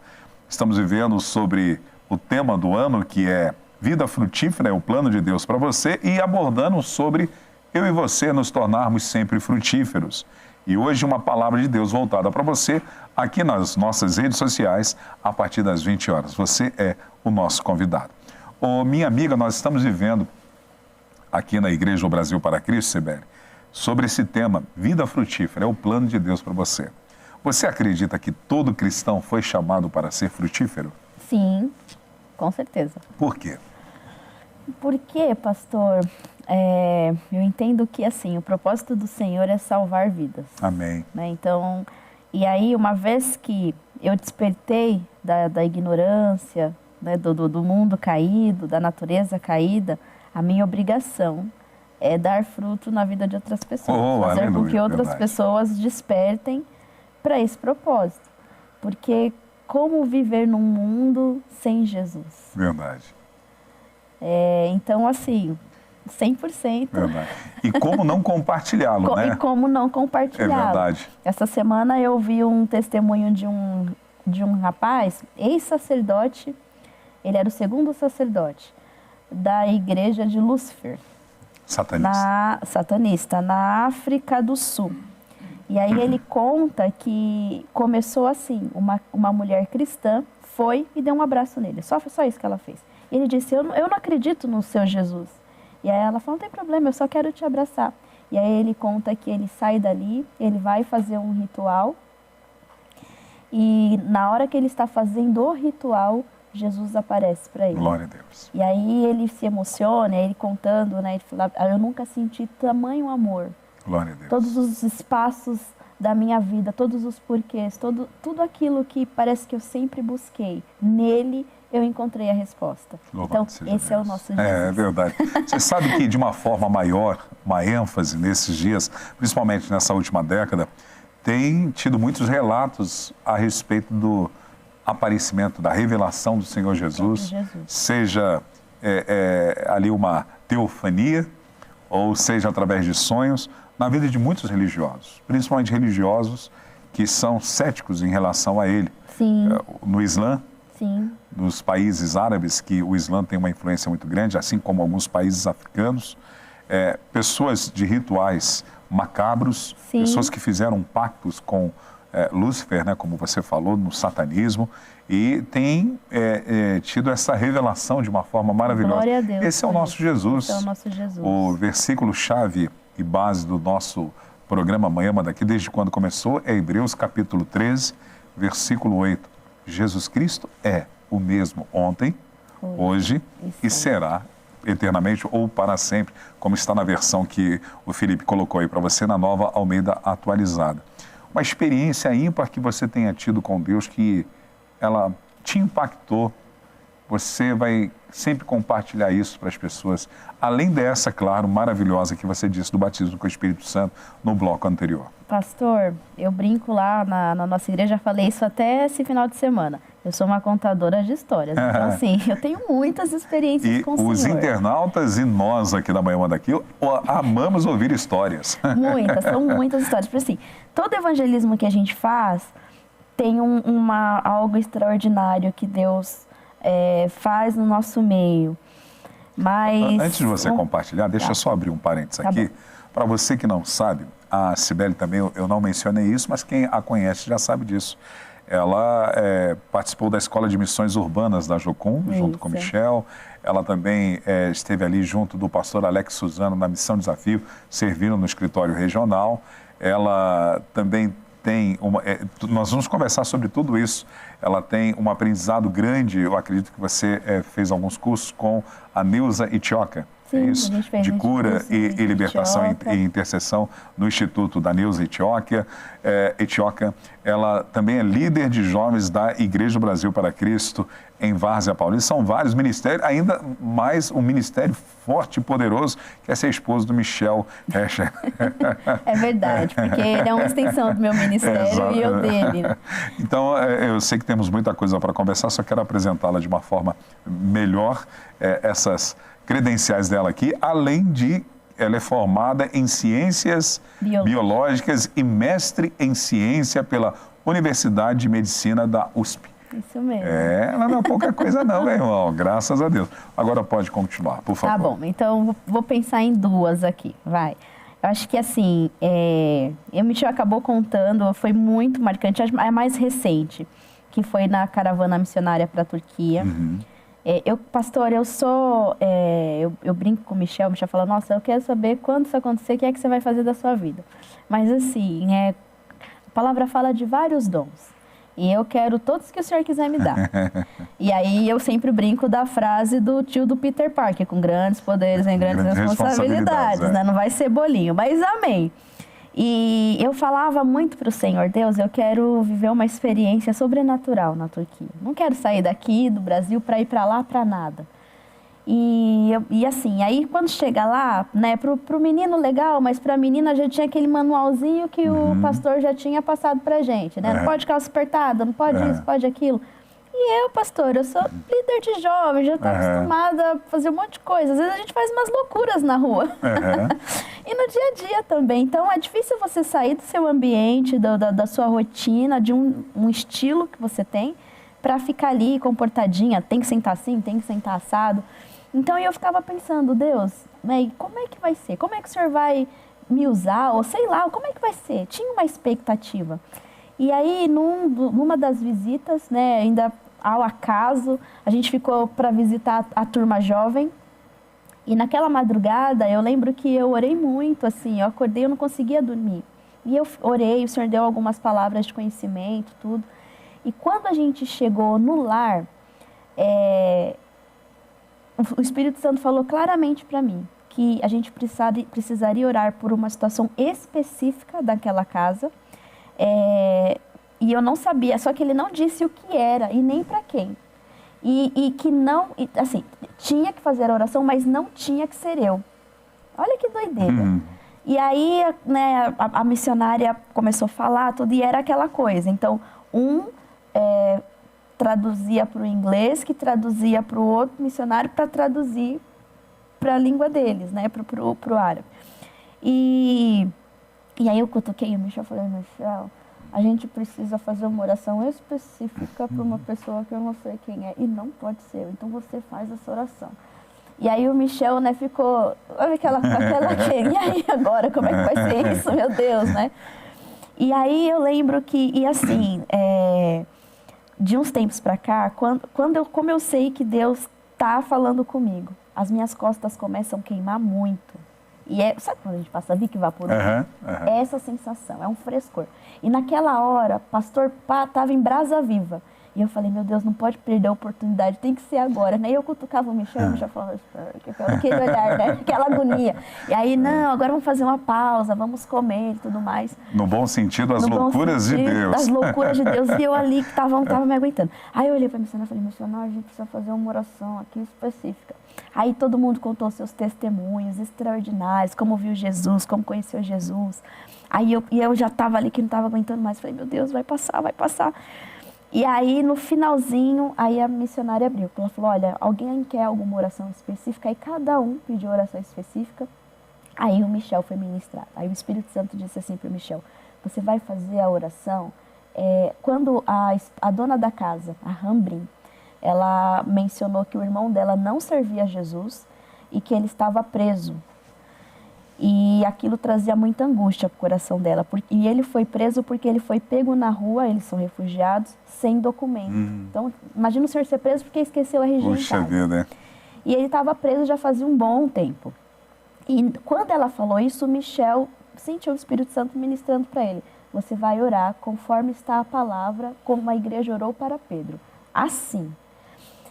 Estamos vivendo sobre o tema do ano, que é Vida Frutífera, é o plano de Deus para você, e abordando sobre eu e você nos tornarmos sempre frutíferos. E hoje uma palavra de Deus voltada para você, aqui nas nossas redes sociais, a partir das 20 horas. Você é o nosso convidado. Minha amiga, nós estamos vivendo aqui na Igreja do Brasil para Cristo, Sibeli, sobre esse tema, vida frutífera, é o plano de Deus para você. Você acredita que todo cristão foi chamado para ser frutífero? Sim, com certeza. Por quê? Porque, pastor, eu entendo que, assim, o propósito do Senhor é salvar vidas. Amém. Né? Então, e aí, uma vez que eu despertei da ignorância, né, do mundo caído, da natureza caída, a minha obrigação é dar fruto na vida de outras pessoas. Fazer com que outras pessoas despertem para esse propósito. Porque como viver num mundo sem Jesus? Verdade. Então, assim, 100%. Verdade. E como não compartilhá-lo, né? E como não compartilhá-lo. É verdade. Essa semana eu vi um testemunho de um rapaz, ex-sacerdote, ele era o segundo sacerdote da igreja de Lúcifer. Satanista, na África do Sul. E aí ele conta que começou assim, uma mulher cristã foi e deu um abraço nele, só isso que ela fez. E ele disse, eu não acredito no seu Jesus. E aí ela falou, não tem problema, eu só quero te abraçar. E aí ele conta que ele sai dali, ele vai fazer um ritual. E na hora que ele está fazendo o ritual, Jesus aparece para ele. Glória a Deus. E aí ele se emociona, ele contando, né? Ele fala, eu nunca senti tamanho amor. Glória a Deus. Todos os espaços da minha vida, todos os porquês, tudo aquilo que parece que eu sempre busquei, nele eu encontrei a resposta. Louvado então, esse Deus. É o nosso Jesus. É verdade. Você sabe que de uma forma maior, uma ênfase nesses dias, principalmente nessa última década, tem tido muitos relatos a respeito do aparecimento, da revelação do Senhor Jesus, seja ali uma teofania, ou seja através de sonhos, na vida de muitos religiosos, principalmente religiosos que são céticos em relação a ele. Sim. No Islã, sim, nos países árabes, que o Islã tem uma influência muito grande, assim como alguns países africanos, pessoas de rituais macabros, sim, pessoas que fizeram pactos com Lúcifer, né, como você falou, no satanismo, e tem tido essa revelação de uma forma maravilhosa. Glória a Deus. Esse é o nosso Jesus. Esse é o nosso Jesus. O versículo-chave e base do nosso programa Manhã Daqui, desde quando começou, é Hebreus capítulo 13, versículo 8. Jesus Cristo é o mesmo ontem, hoje e será eternamente ou para sempre, como está na versão que o Felipe colocou aí para você na Nova Almeida atualizada. Uma experiência ímpar que você tenha tido com Deus, que ela te impactou, você vai sempre compartilhar isso para as pessoas, além dessa, claro, maravilhosa que você disse do batismo com o Espírito Santo no bloco anterior. Pastor, eu brinco lá na nossa igreja, falei isso até esse final de semana. Eu sou uma contadora de histórias, então assim, eu tenho muitas experiências com o Senhor. E os internautas e nós aqui da Manhã Daqui amamos ouvir histórias. São muitas histórias. Porque assim, todo evangelismo que a gente faz tem algo extraordinário que Deus faz no nosso meio. Mas antes de você compartilhar, deixa eu só abrir um parênteses aqui. Para você que não sabe, a Sibeli também, eu não mencionei isso, mas quem a conhece já sabe disso. Ela participou da Escola de Missões Urbanas da Jocum, junto com Michel. Ela também esteve ali junto do pastor Alex Suzano na Missão Desafio, servindo no escritório regional. Ela também tem nós vamos conversar sobre tudo isso. Ela tem um aprendizado grande, eu acredito que você fez alguns cursos com a Neuza Itioca. Sim, isso, de cura e libertação e intercessão no Instituto da Neuza Itioca. Ela também é líder de jovens da Igreja do Brasil para Cristo em Várzea Paulista. São vários ministérios, ainda mais um ministério forte e poderoso, que é ser esposo do Michel Hecher. É verdade, porque ele é uma extensão do meu ministério e eu dele. Então, eu sei que temos muita coisa para conversar, só quero apresentá-la de uma forma melhor, essas credenciais dela aqui, além de ela é formada em ciências biológicas e mestre em ciência pela Universidade de Medicina da USP. Isso mesmo. Ela não é pouca coisa não, meu irmão, graças a Deus. Agora pode continuar, por favor. Tá bom, então vou pensar em duas aqui, vai. Eu acho que assim, o Michel acabou contando, foi muito marcante, a mais recente, que foi na caravana missionária para a Turquia. Pastor, eu brinco com o Michel fala, nossa, eu quero saber quando isso acontecer, o que é que você vai fazer da sua vida. Mas assim, a palavra fala de vários dons. E eu quero todos que o Senhor quiser me dar. E aí eu sempre brinco da frase do tio do Peter Parker, com grandes poderes e grandes responsabilidades, né? Não vai ser bolinho, mas amém. E eu falava muito para o Senhor, Deus, eu quero viver uma experiência sobrenatural na Turquia. Não quero sair daqui do Brasil para ir para lá para nada. E assim, aí quando chega lá, né, pro menino legal, mas pra menina já tinha aquele manualzinho que o pastor já tinha passado pra gente, né? Não pode calça apertada, não pode isso, pode aquilo. E eu, pastor, eu sou líder de jovens, já tô acostumada a fazer um monte de coisa. Às vezes a gente faz umas loucuras na rua. E no dia a dia também. Então é difícil você sair do seu ambiente, da sua rotina, de um estilo que você tem, pra ficar ali comportadinha. Tem que sentar assim, tem que sentar assado. Então eu ficava pensando, Deus, né, como é que vai ser? Como é que o Senhor vai me usar? Ou sei lá, como é que vai ser? Tinha uma expectativa. E aí, numa das visitas, né, ainda ao acaso, a gente ficou para visitar a turma jovem. E naquela madrugada, eu lembro que eu orei muito, assim, eu acordei, eu não conseguia dormir. E eu orei, o Senhor deu algumas palavras de conhecimento, tudo. E quando a gente chegou no lar, o Espírito Santo falou claramente para mim que a gente precisaria orar por uma situação específica daquela casa. E eu não sabia, só que ele não disse o que era e nem para quem. E que não, assim, tinha que fazer a oração, mas não tinha que ser eu. Olha que doideira. E aí, né, a missionária começou a falar tudo e era aquela coisa. Então, traduzia para o inglês, que traduzia para o outro missionário para traduzir para a língua deles, né, para o árabe. E aí eu cutuquei o Michel e falei, Michel, a gente precisa fazer uma oração específica para uma pessoa que eu não sei quem é, e não pode ser, então você faz essa oração. E aí o Michel, né, ficou, olha aquela e aí agora, como é que vai ser isso, meu Deus, né? E aí eu lembro que, e assim, de uns tempos para cá, como eu sei que Deus está falando comigo, as minhas costas começam a queimar muito. E sabe quando a gente passa Vick Vaporub? É essa sensação, é um frescor. E naquela hora, pastor Pá estava em brasa viva. E eu falei, meu Deus, não pode perder a oportunidade, tem que ser agora, né? E eu cutucava o Michel falava, aquele olhar, né? Aquela agonia. E aí, não, agora vamos fazer uma pausa, vamos comer e tudo mais. No bom sentido, as loucuras de Deus. As loucuras de Deus. E eu ali que não estava me aguentando. Aí eu olhei para a missionária e falei, missionária, a gente precisa fazer uma oração aqui específica. Aí todo mundo contou seus testemunhos extraordinários, como viu Jesus, como conheceu Jesus. Aí eu já estava ali que não estava aguentando mais. Falei, meu Deus, vai passar, vai passar. E aí, no finalzinho, aí a missionária abriu. Ela falou, olha, alguém quer alguma oração específica? Aí cada um pediu oração específica. Aí o Michel foi ministrado. Aí o Espírito Santo disse assim para o Michel, você vai fazer a oração quando a dona da casa, a Rambrim, ela mencionou que o irmão dela não servia a Jesus e que ele estava preso. E aquilo trazia muita angústia para o coração dela. E ele foi preso porque ele foi pego na rua, eles são refugiados, sem documento. Então, imagina o senhor ser preso porque esqueceu o RG Puxa em casa. vida. E ele estava preso já fazia um bom tempo. E quando ela falou isso, o Michel sentiu o Espírito Santo ministrando para ele. Você vai orar conforme está a palavra, como a igreja orou para Pedro. Assim.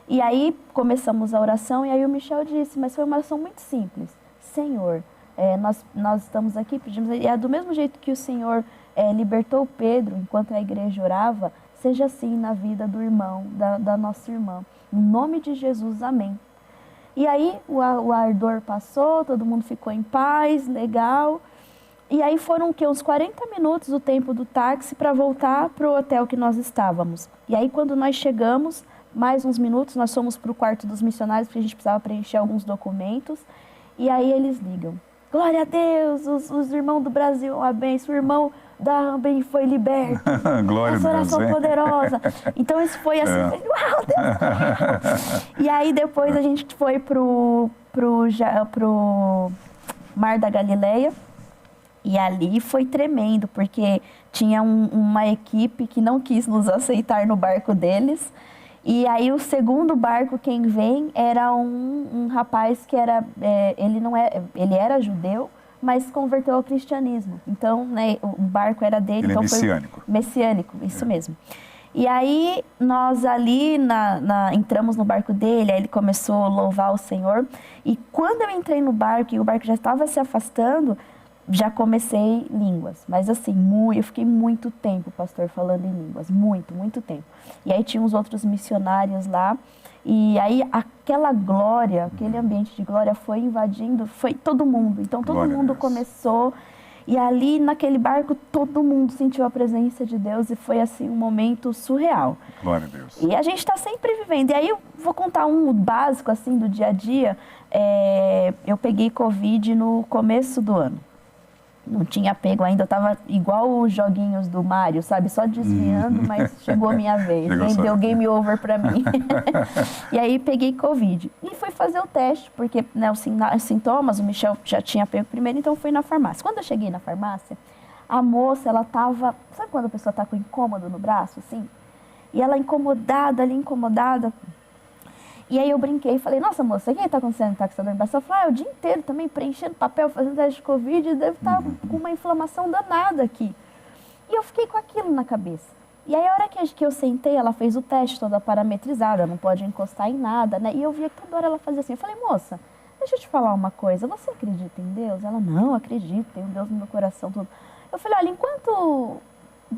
E aí começamos a oração e aí o Michel disse, mas foi uma oração muito simples. Senhor, nós estamos aqui, pedimos, e do mesmo jeito que o Senhor libertou Pedro enquanto a igreja orava, seja assim na vida do irmão, da nossa irmã. Em nome de Jesus, amém. E aí o ardor passou, todo mundo ficou em paz, legal. E aí foram uns 40 minutos o tempo do táxi para voltar para o hotel que nós estávamos. E aí quando nós chegamos, mais uns minutos, nós fomos para o quarto dos missionários, porque a gente precisava preencher alguns documentos. E aí eles ligam. Glória a Deus, os irmãos do Brasil, uma bênção, o irmão da Rambrim foi liberto. Glória a Deus. Essa oração poderosa. Então isso foi assim, uau, Deus. E aí depois a gente foi pro Mar da Galileia. E ali foi tremendo, porque tinha uma equipe que não quis nos aceitar no barco deles. E aí o segundo barco, quem vem, era um rapaz que era, ele era judeu, mas se converteu ao cristianismo. Então, né, o barco era dele. Ele então é messiânico. Foi messiânico, isso mesmo. E aí nós ali entramos no barco dele, aí ele começou a louvar o Senhor. E quando eu entrei no barco e o barco já estava se afastando, já comecei línguas. Mas assim, eu fiquei muito tempo, pastor, falando em línguas. Muito tempo. E aí tinha uns outros missionários lá. E aí aquela glória, aquele ambiente de glória foi invadindo, foi todo mundo. Então todo mundo começou. E ali naquele barco todo mundo sentiu a presença de Deus e foi assim um momento surreal. Glória a Deus. E a gente está sempre vivendo. E aí eu vou contar um básico assim do dia a dia. Eu peguei Covid no começo do ano. Não tinha pego ainda, eu tava igual os joguinhos do Mario, sabe? Só desviando, mas chegou a minha vez. Deu game over pra mim. E aí peguei Covid. E fui fazer o teste, porque né, os sintomas, o Michel já tinha pego primeiro, então fui na farmácia. Quando eu cheguei na farmácia, a moça, ela tava... Sabe quando a pessoa tá com incômodo no braço, assim? E ela incomodada ali, incomodada... E aí eu brinquei e falei, nossa moça, o que está acontecendo? Tá com essa dor no braço? Ela falou, o dia inteiro também preenchendo papel, fazendo teste de Covid, e deve estar com uma inflamação danada aqui. E eu fiquei com aquilo na cabeça. E aí a hora que eu sentei, ela fez o teste toda parametrizada, não pode encostar em nada, né? E eu via que toda hora ela fazia assim. Eu falei, moça, deixa eu te falar uma coisa, você acredita em Deus? Ela, não, acredito, tem um Deus no meu coração, tudo. Eu falei, olha, enquanto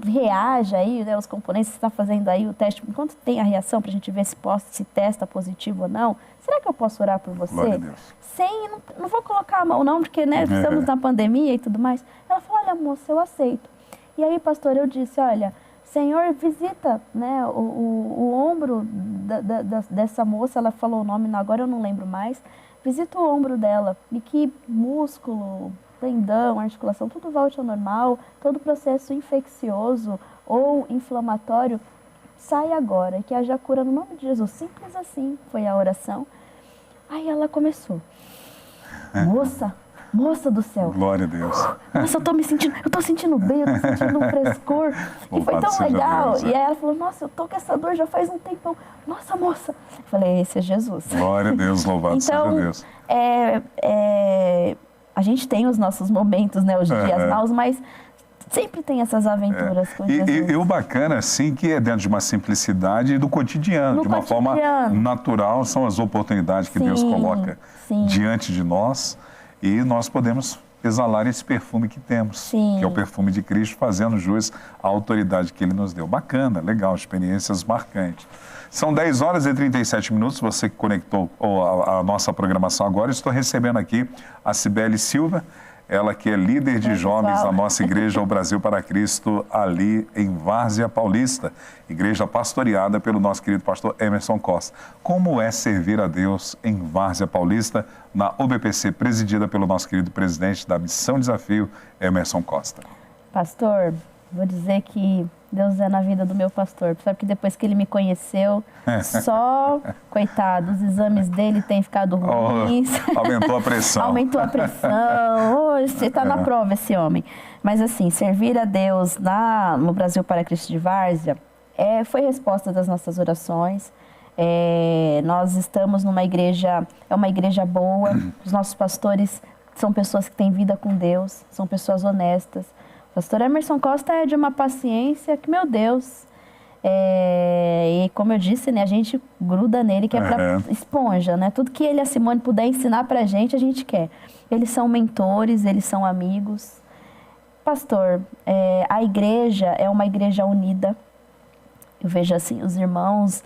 reage aí, né, os componentes que você está fazendo aí, o teste, enquanto tem a reação para a gente ver se testa positivo ou não, será que eu posso orar por você? Glória a Deus. Sem, não vou colocar a mão não, porque né, estamos na pandemia e tudo mais. Ela falou, olha moça, eu aceito. E aí, pastor, eu disse, olha, Senhor, visita né, o ombro dessa moça, ela falou o nome, agora eu não lembro mais, visita o ombro dela, e que músculo, tendão, articulação, tudo volte ao normal, todo processo infeccioso ou inflamatório sai agora, e que haja cura no nome de Jesus. Simples assim foi a oração. Aí ela começou. Moça do céu. Glória a Deus. Nossa, eu tô sentindo bem, eu tô sentindo um frescor. E foi tão legal. Deus, E aí ela falou, nossa, eu tô com essa dor já faz um tempão. Nossa, moça. Eu falei, esse é Jesus. Glória a Deus, louvado seja Deus. A gente tem os nossos momentos, né, os dias maus, mas sempre tem essas aventuras com Jesus. E o bacana, assim, que é dentro de uma simplicidade do cotidiano, de uma forma natural, são as oportunidades que Deus coloca diante de nós e nós podemos exalar esse perfume que temos, que é o perfume de Cristo, fazendo jus à autoridade que Ele nos deu. Bacana, legal, experiências marcantes. São 10 horas e 37 minutos, você que conectou a nossa programação agora. Estou recebendo aqui a Cibele Silva, ela que é líder de jovens da nossa igreja, o Brasil para Cristo, ali em Várzea Paulista, igreja pastoreada pelo nosso querido pastor Emerson Costa. Como é servir a Deus em Várzea Paulista, na OBPC, presidida pelo nosso querido presidente da Missão Desafio, Emerson Costa? Pastor, vou dizer que Deus é na vida do meu pastor. Sabe que depois que ele me conheceu, só, coitado, os exames dele têm ficado ruins. Aumentou a pressão. Aumentou a pressão. Você está na prova, esse homem. Mas assim, servir a Deus no Brasil para Cristo de Várzea foi resposta das nossas orações. Nós estamos numa igreja, é uma igreja boa. Os nossos pastores são pessoas que têm vida com Deus, são pessoas honestas. O pastor Emerson Costa é de uma paciência que, meu Deus, e como eu disse, né, a gente gruda nele, que é para esponja, né? Tudo que ele e a Simone puder ensinar pra gente, a gente quer. Eles são mentores, eles são amigos. Pastor, a igreja é uma igreja unida. Eu vejo assim, os irmãos,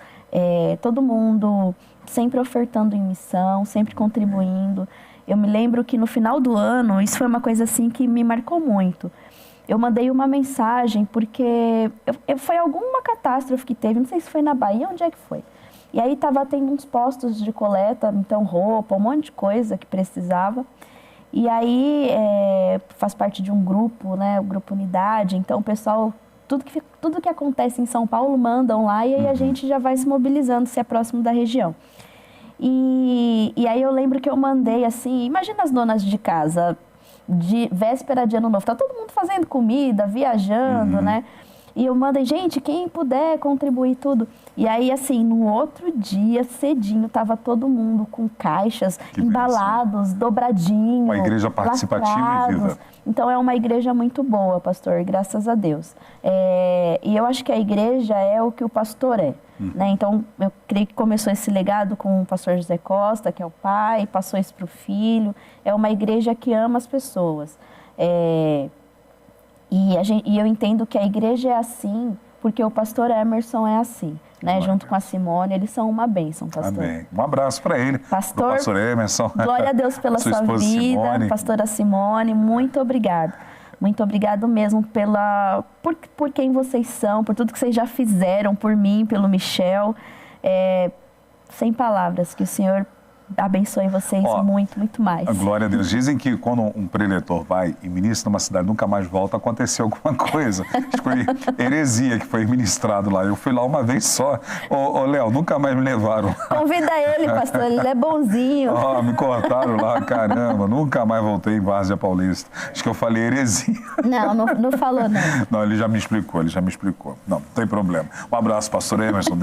todo mundo sempre ofertando em missão, sempre contribuindo. Eu me lembro que no final do ano, isso foi uma coisa assim que me marcou muito. Eu mandei uma mensagem porque foi alguma catástrofe que teve, não sei se foi na Bahia, onde é que foi. E aí estava tendo uns postos de coleta, então roupa, um monte de coisa que precisava. E aí faz parte de um grupo, né, o Grupo Unidade, então o pessoal, tudo que acontece em São Paulo mandam lá e aí a gente já vai se mobilizando se é próximo da região. E aí eu lembro que eu mandei assim, imagina as donas de casa, de véspera de Ano Novo, tá todo mundo fazendo comida, viajando, né? E eu mandei, gente, quem puder contribuir tudo. E aí, assim, no outro dia, cedinho, tava todo mundo com caixas, embalados, dobradinho. Uma igreja participativa e viva. Então, é uma igreja muito boa, pastor, graças a Deus. E eu acho que a igreja é o que o pastor é. Né? Então, eu creio que começou esse legado com o pastor José Costa, que é o pai, passou isso para o filho. É uma igreja que ama as pessoas. E eu entendo que a igreja é assim, porque o pastor Emerson é assim, né? Junto com a Simone, eles são uma bênção, pastor. Amém. Um abraço para ele, pastor Emerson. Glória a Deus pela sua vida, Simone. Pastora Simone, muito obrigada. Muito obrigado mesmo por quem vocês são, por tudo que vocês já fizeram por mim, pelo Michel. Sem palavras, que o Senhor abençoe vocês muito, muito mais. A glória a Deus. Dizem que quando um preletor vai e ministra numa cidade, nunca mais volta, aconteceu alguma coisa. Foi heresia que foi ministrado lá. Eu fui lá uma vez só. Ô Léo, nunca mais me levaram. Convida ele, pastor, ele é bonzinho. Me cortaram lá, caramba. Nunca mais voltei em Várzea Paulista. Acho que eu falei heresia. Não falou, não. Não, ele já me explicou. Não tem problema. Um abraço, pastor Emerson.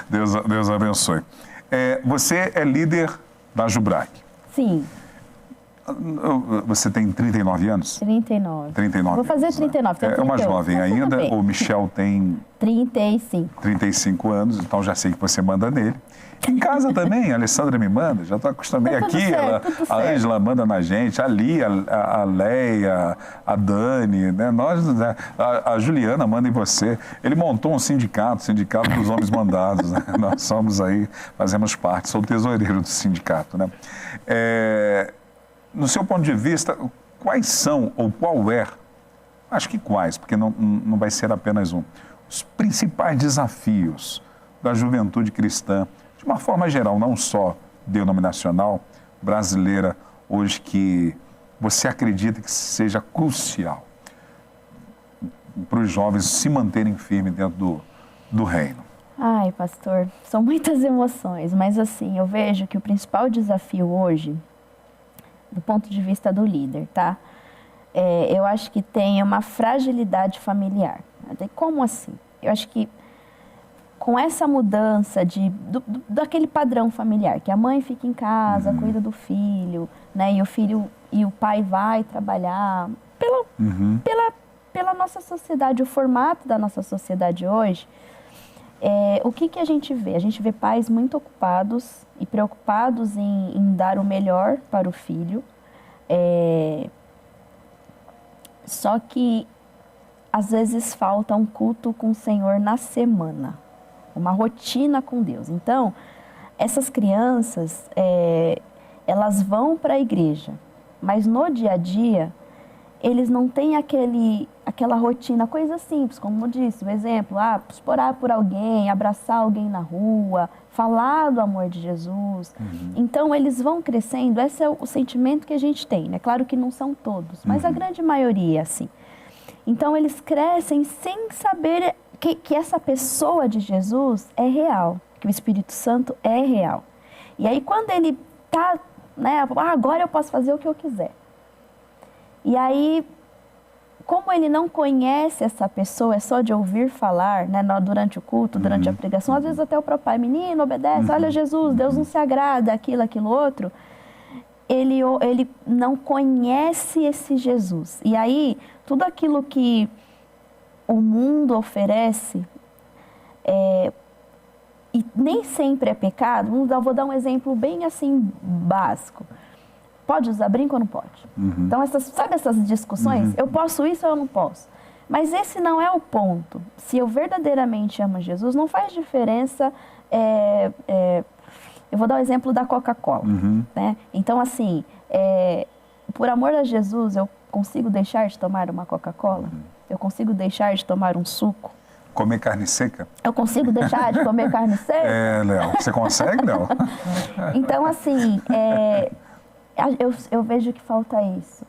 Deus abençoe. Você é líder da Jubrac. Sim. Você tem 39 anos? 39. 39. Vou fazer 39. É uma jovem ainda. O Michel tem 35. 35 anos, então já sei que você manda nele. Em casa também, a Alessandra me manda, já estou acostumado aqui. A Ângela manda na gente, a Lia, a Leia, a Dani, né? A Juliana manda em você. Ele montou um sindicato dos homens mandados. Né? Nós somos aí, fazemos parte, sou o tesoureiro do sindicato. Né? No seu ponto de vista, quais são, ou qual acho que quais, porque não vai ser apenas um, os principais desafios da juventude cristã, de uma forma geral, não só denominacional, brasileira, hoje, que você acredita que seja crucial para os jovens se manterem firmes dentro do reino? Ai, pastor, são muitas emoções, mas assim, eu vejo que o principal desafio hoje, do ponto de vista do líder, tá? Eu acho que tem uma fragilidade familiar. Como assim? Eu acho que com essa mudança daquele padrão familiar, que a mãe fica em casa, cuida do filho, né? E o pai vai trabalhar pela nossa sociedade, o formato da nossa sociedade hoje. O que a gente vê? A gente vê pais muito ocupados e preocupados em dar o melhor para o filho. Só que às vezes falta um culto com o Senhor na semana, uma rotina com Deus. Então, essas crianças, elas vão para a igreja, mas no dia a dia, eles não têm aquela rotina, coisa simples, como eu disse, o exemplo, orar por alguém, abraçar alguém na rua, falar do amor de Jesus. Então, eles vão crescendo, esse é o sentimento que a gente tem, né? Claro que não são todos, mas a grande maioria é assim. Então, eles crescem sem saber que essa pessoa de Jesus é real, que o Espírito Santo é real. E aí, quando ele está, né, agora eu posso fazer o que eu quiser. E aí, como ele não conhece essa pessoa, é só de ouvir falar, né, durante o culto, durante a pregação, às vezes até o próprio pai, menino, obedece, olha Jesus, Deus não se agrada, aquilo, outro. Ele não conhece esse Jesus. E aí, tudo aquilo que o mundo oferece, e nem sempre é pecado. Eu vou dar um exemplo bem assim, básico. Pode usar brinco ou não pode? Então, sabe essas discussões? Eu posso isso ou eu não posso? Mas esse não é o ponto. Se eu verdadeiramente amo Jesus, não faz diferença. Eu vou dar o exemplo da Coca-Cola. Né? Então, assim, por amor a Jesus, eu consigo deixar de tomar uma Coca-Cola? Eu consigo deixar de tomar um suco? Comer carne seca? Eu consigo deixar de comer carne seca? Léo. Você consegue, Léo? Então, assim, eu vejo que falta isso.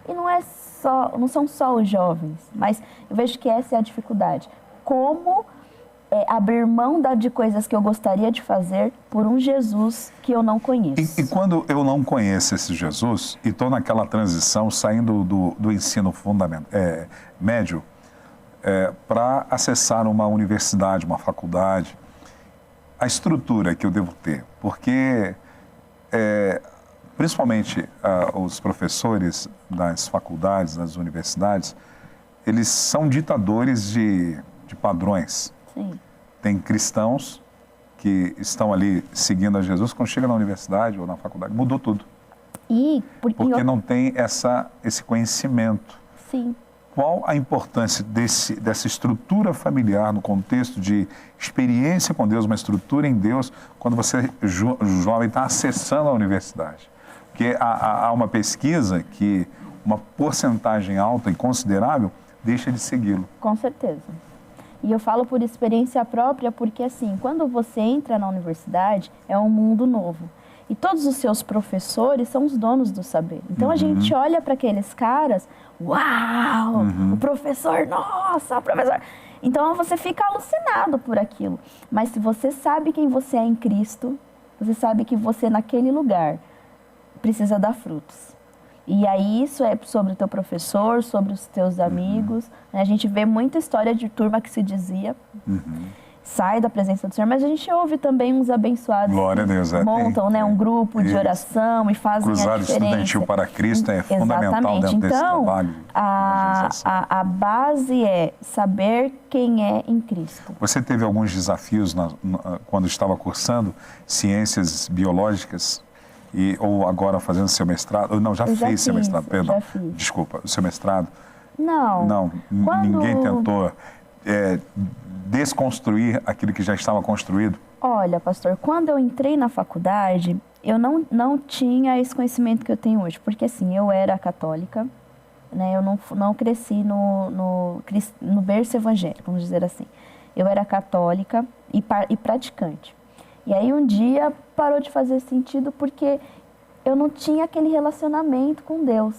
E não são só os jovens, mas eu vejo que essa é a dificuldade. Como abrir mão de coisas que eu gostaria de fazer por um Jesus que eu não conheço. E quando eu não conheço esse Jesus e estou naquela transição, saindo do ensino médio, para acessar uma universidade, uma faculdade, a estrutura que eu devo ter? Porque, principalmente, os professores das faculdades, das universidades, eles são ditadores de padrões. Sim. Tem cristãos que estão ali seguindo a Jesus, quando chega na universidade ou na faculdade, mudou tudo. Porque não tem esse conhecimento. Sim. Qual a importância dessa estrutura familiar no contexto de experiência com Deus, uma estrutura em Deus, quando você, jovem, está acessando a universidade? Porque há uma pesquisa que uma porcentagem alta e considerável deixa de segui-lo. Com certeza. E eu falo por experiência própria porque, assim, quando você entra na universidade, é um mundo novo. E todos os seus professores são os donos do saber. Então, a gente olha para aqueles caras, uau, o professor, nossa, o professor. Então, você fica alucinado por aquilo. Mas se você sabe quem você é em Cristo, você sabe que você, naquele lugar, precisa dar frutos. E aí isso é sobre o teu professor, sobre os teus amigos. Né? A gente vê muita história de turma que se dizia, sai da presença do Senhor, mas a gente ouve também uns abençoados Glória a Deus, montam um grupo de oração e fazem Cruzado a diferença. Estudantil para Cristo é fundamental dentro desse trabalho. A base é saber quem é em Cristo. Você teve alguns desafios quando estava cursando ciências biológicas? Ou agora fazendo seu mestrado? Não, já fez seu mestrado, perdão. Desculpa, o seu mestrado? Não. Ninguém tentou desconstruir aquilo que já estava construído? Olha, pastor, quando eu entrei na faculdade, eu não tinha esse conhecimento que eu tenho hoje. Porque, assim, eu era católica, né? Eu não cresci no berço evangélico, vamos dizer assim. Eu era católica e praticante. E aí um dia parou de fazer sentido porque eu não tinha aquele relacionamento com Deus.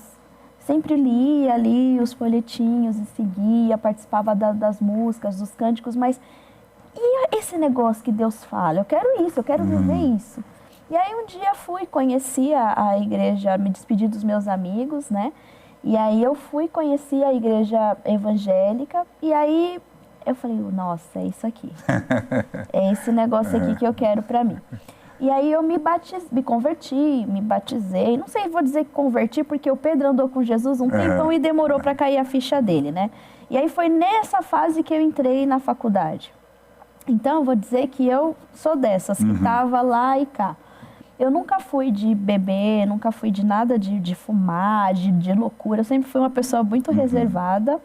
Sempre lia ali os folhetinhos e seguia, participava das músicas, dos cânticos, mas e esse negócio que Deus fala? Eu quero isso, eu quero viver isso. E aí um dia conheci a igreja, me despedi dos meus amigos, né? E aí eu conheci a igreja evangélica e aí eu falei, nossa, é isso aqui. É esse negócio aqui que eu quero pra mim. E aí eu me converti, me batizei. Não sei, vou dizer que converti, porque o Pedro andou com Jesus um tempão e demorou pra cair a ficha dele, né? E aí foi nessa fase que eu entrei na faculdade. Então, eu vou dizer que eu sou dessas, que tava lá e cá. Eu nunca fui de beber, nunca fui de nada de fumar, de loucura. Eu sempre fui uma pessoa muito reservada.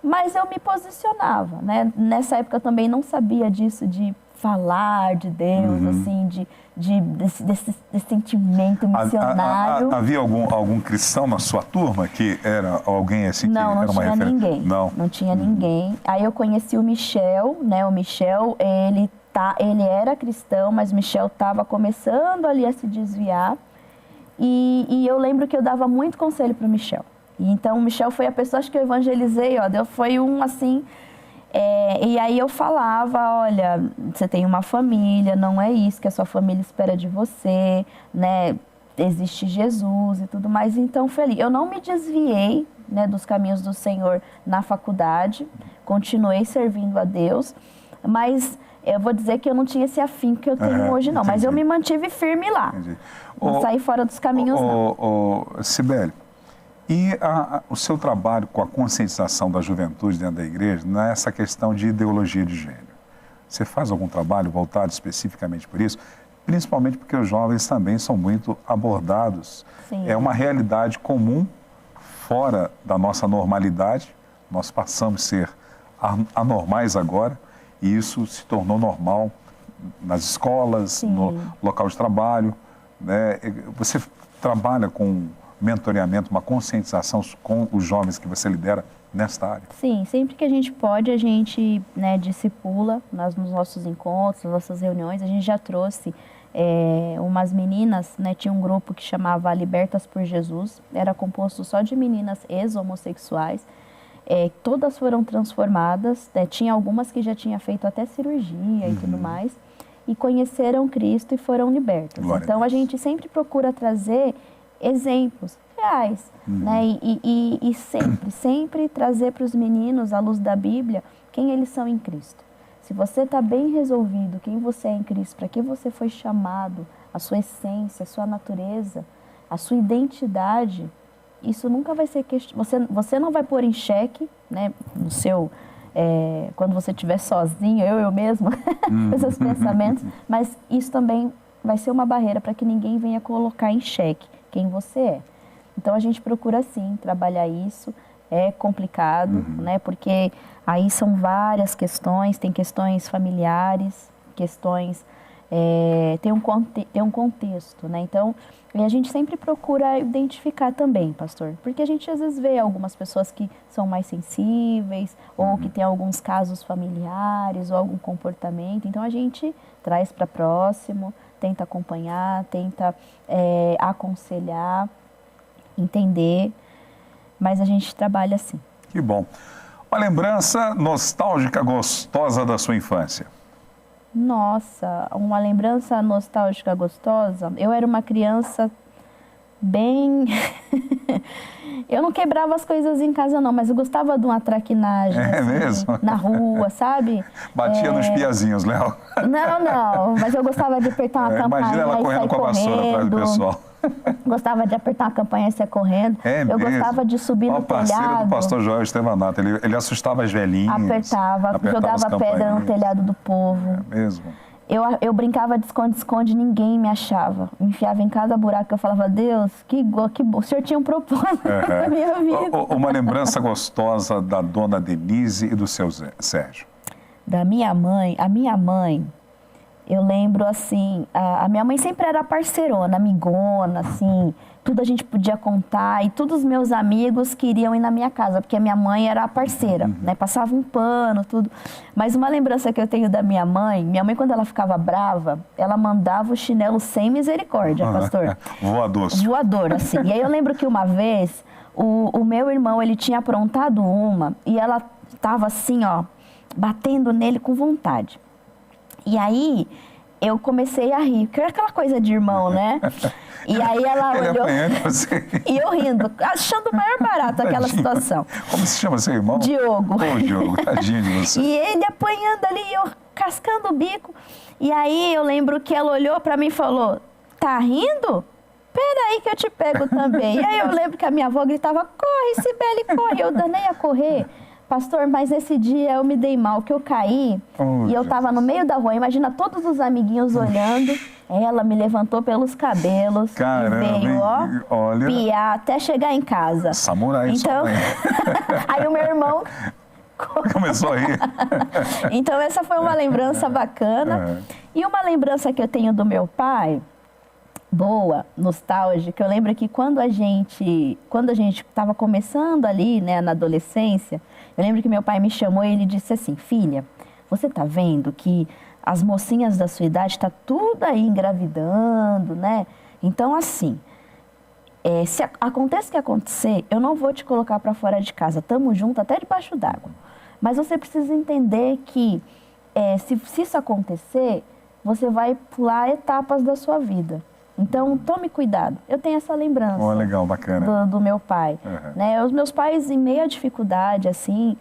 Mas eu me posicionava, né? Nessa época eu também não sabia disso, de falar de Deus, assim, desse sentimento missionário. Havia algum cristão na sua turma que era alguém assim que era uma referência? Não tinha ninguém. Não tinha ninguém. Aí eu conheci o Michel, né? O Michel, ele era cristão, mas o Michel estava começando ali a se desviar. E eu lembro que eu dava muito conselho para o Michel. E então o Michel foi a pessoa que eu evangelizei, foi um assim... e aí eu falava, olha, você tem uma família, não é isso que a sua família espera de você, né? Existe Jesus e tudo mais. Então foi ali. Eu não me desviei, né, dos caminhos do Senhor na faculdade, continuei servindo a Deus, mas eu vou dizer que eu não tinha esse afinco que eu tenho hoje, não. Entendi. Mas eu me mantive firme lá. Não saí fora dos caminhos, não. Cibele, e o seu trabalho com a conscientização da juventude dentro da igreja, nessa questão de ideologia de gênero? Você faz algum trabalho voltado especificamente por isso? Principalmente porque os jovens também são muito abordados. Sim. É uma realidade comum, fora da nossa normalidade. Nós passamos a ser anormais agora, e isso se tornou normal nas escolas, Sim. no local de trabalho. Né? Você trabalha com mentoreamento, uma conscientização com os jovens que você lidera nesta área? Sim, sempre que a gente pode, a gente, né, discipula nos nossos encontros, nas nossas reuniões. A gente já trouxe umas meninas, né, tinha um grupo que chamava Libertas por Jesus, era composto só de meninas ex-homossexuais. Todas foram transformadas, né, tinha algumas que já tinham feito até cirurgia e tudo mais, e conheceram Cristo e foram libertas. Então a gente sempre procura trazer exemplos reais, né? E sempre trazer para os meninos, à luz da Bíblia, quem eles são em Cristo. Se você está bem resolvido, quem você é em Cristo, para que você foi chamado, a sua essência, a sua natureza, a sua identidade, isso nunca vai ser você não vai pôr em xeque, né, no seu, quando você estiver sozinho, eu mesma, com esses pensamentos, mas isso também vai ser uma barreira para que ninguém venha colocar em xeque quem você é. Então a gente procura sim trabalhar isso, é complicado, né, porque aí são várias questões, tem questões familiares, questões, tem um contexto, né, então a gente sempre procura identificar também, pastor, porque a gente às vezes vê algumas pessoas que são mais sensíveis, ou que tem alguns casos familiares, ou algum comportamento, então a gente traz para próximo, tenta acompanhar, tenta aconselhar, entender, mas a gente trabalha assim. Que bom. Uma lembrança nostálgica gostosa da sua infância. Nossa, uma lembrança nostálgica gostosa. Eu era uma criança bem... Eu não quebrava as coisas em casa não, mas eu gostava de uma traquinagem. É assim, mesmo? Na rua, sabe? Batia nos piazinhos, Léo. Não, mas eu gostava de apertar uma campainha. Imagina ela correndo com a vassoura atrás do pessoal. Gostava de apertar uma campainha e sair correndo. Eu gostava de subir no telhado. O parceiro do pastor Joel Estevanato, ele assustava as velhinhas. Apertava jogava pedra no telhado do povo. É mesmo? Eu brincava de esconde-esconde, ninguém me achava. Me enfiava em cada buraco, eu falava, Deus, que bom. O senhor tinha um propósito na minha vida. Uma lembrança gostosa da dona Denise e do seu Sérgio. Da minha mãe, a minha mãe... Eu lembro, assim, a minha mãe sempre era parceirona, amigona, assim, tudo a gente podia contar e todos os meus amigos queriam ir na minha casa, porque a minha mãe era parceira, né, passava um pano, tudo. Mas uma lembrança que eu tenho da minha mãe quando ela ficava brava, ela mandava o chinelo sem misericórdia, pastor. Voador, assim. E aí eu lembro que uma vez, o meu irmão, ele tinha aprontado uma e ela tava assim, ó, batendo nele com vontade. E aí, eu comecei a rir, porque é aquela coisa de irmão, né? E aí ela olhou, e eu rindo, achando o maior barato aquela situação. Como se chama seu irmão? Diogo. Ô, Diogo, tadinho de você. E ele apanhando ali, eu cascando o bico. E aí, eu lembro que ela olhou pra mim e falou, tá rindo? Peraí que eu te pego também. E aí, eu lembro que a minha avó gritava, corre, Cibele, corre. Eu danei a correr. Pastor, mas esse dia eu me dei mal, que eu caí e eu tava no meio da rua. Imagina todos os amiguinhos olhando. Ela me levantou pelos cabelos. Caramba, e veio, olha, piar até chegar em casa. Samurai, então, aí o meu irmão começou a rir. Então essa foi uma lembrança bacana. E uma lembrança que eu tenho do meu pai, boa, nostálgica, eu lembro que quando a gente estava começando ali, né, na adolescência, eu lembro que meu pai me chamou e ele disse assim, filha, você tá vendo que as mocinhas da sua idade tá tudo aí engravidando, né? Então, assim, se acontece o que acontecer, eu não vou te colocar para fora de casa, tamo junto até debaixo d'água. Mas você precisa entender que se isso acontecer, você vai pular etapas da sua vida. Então, tome cuidado. Eu tenho essa lembrança legal, bacana. Do meu pai. Né? Os meus pais, em meio à dificuldade, assim,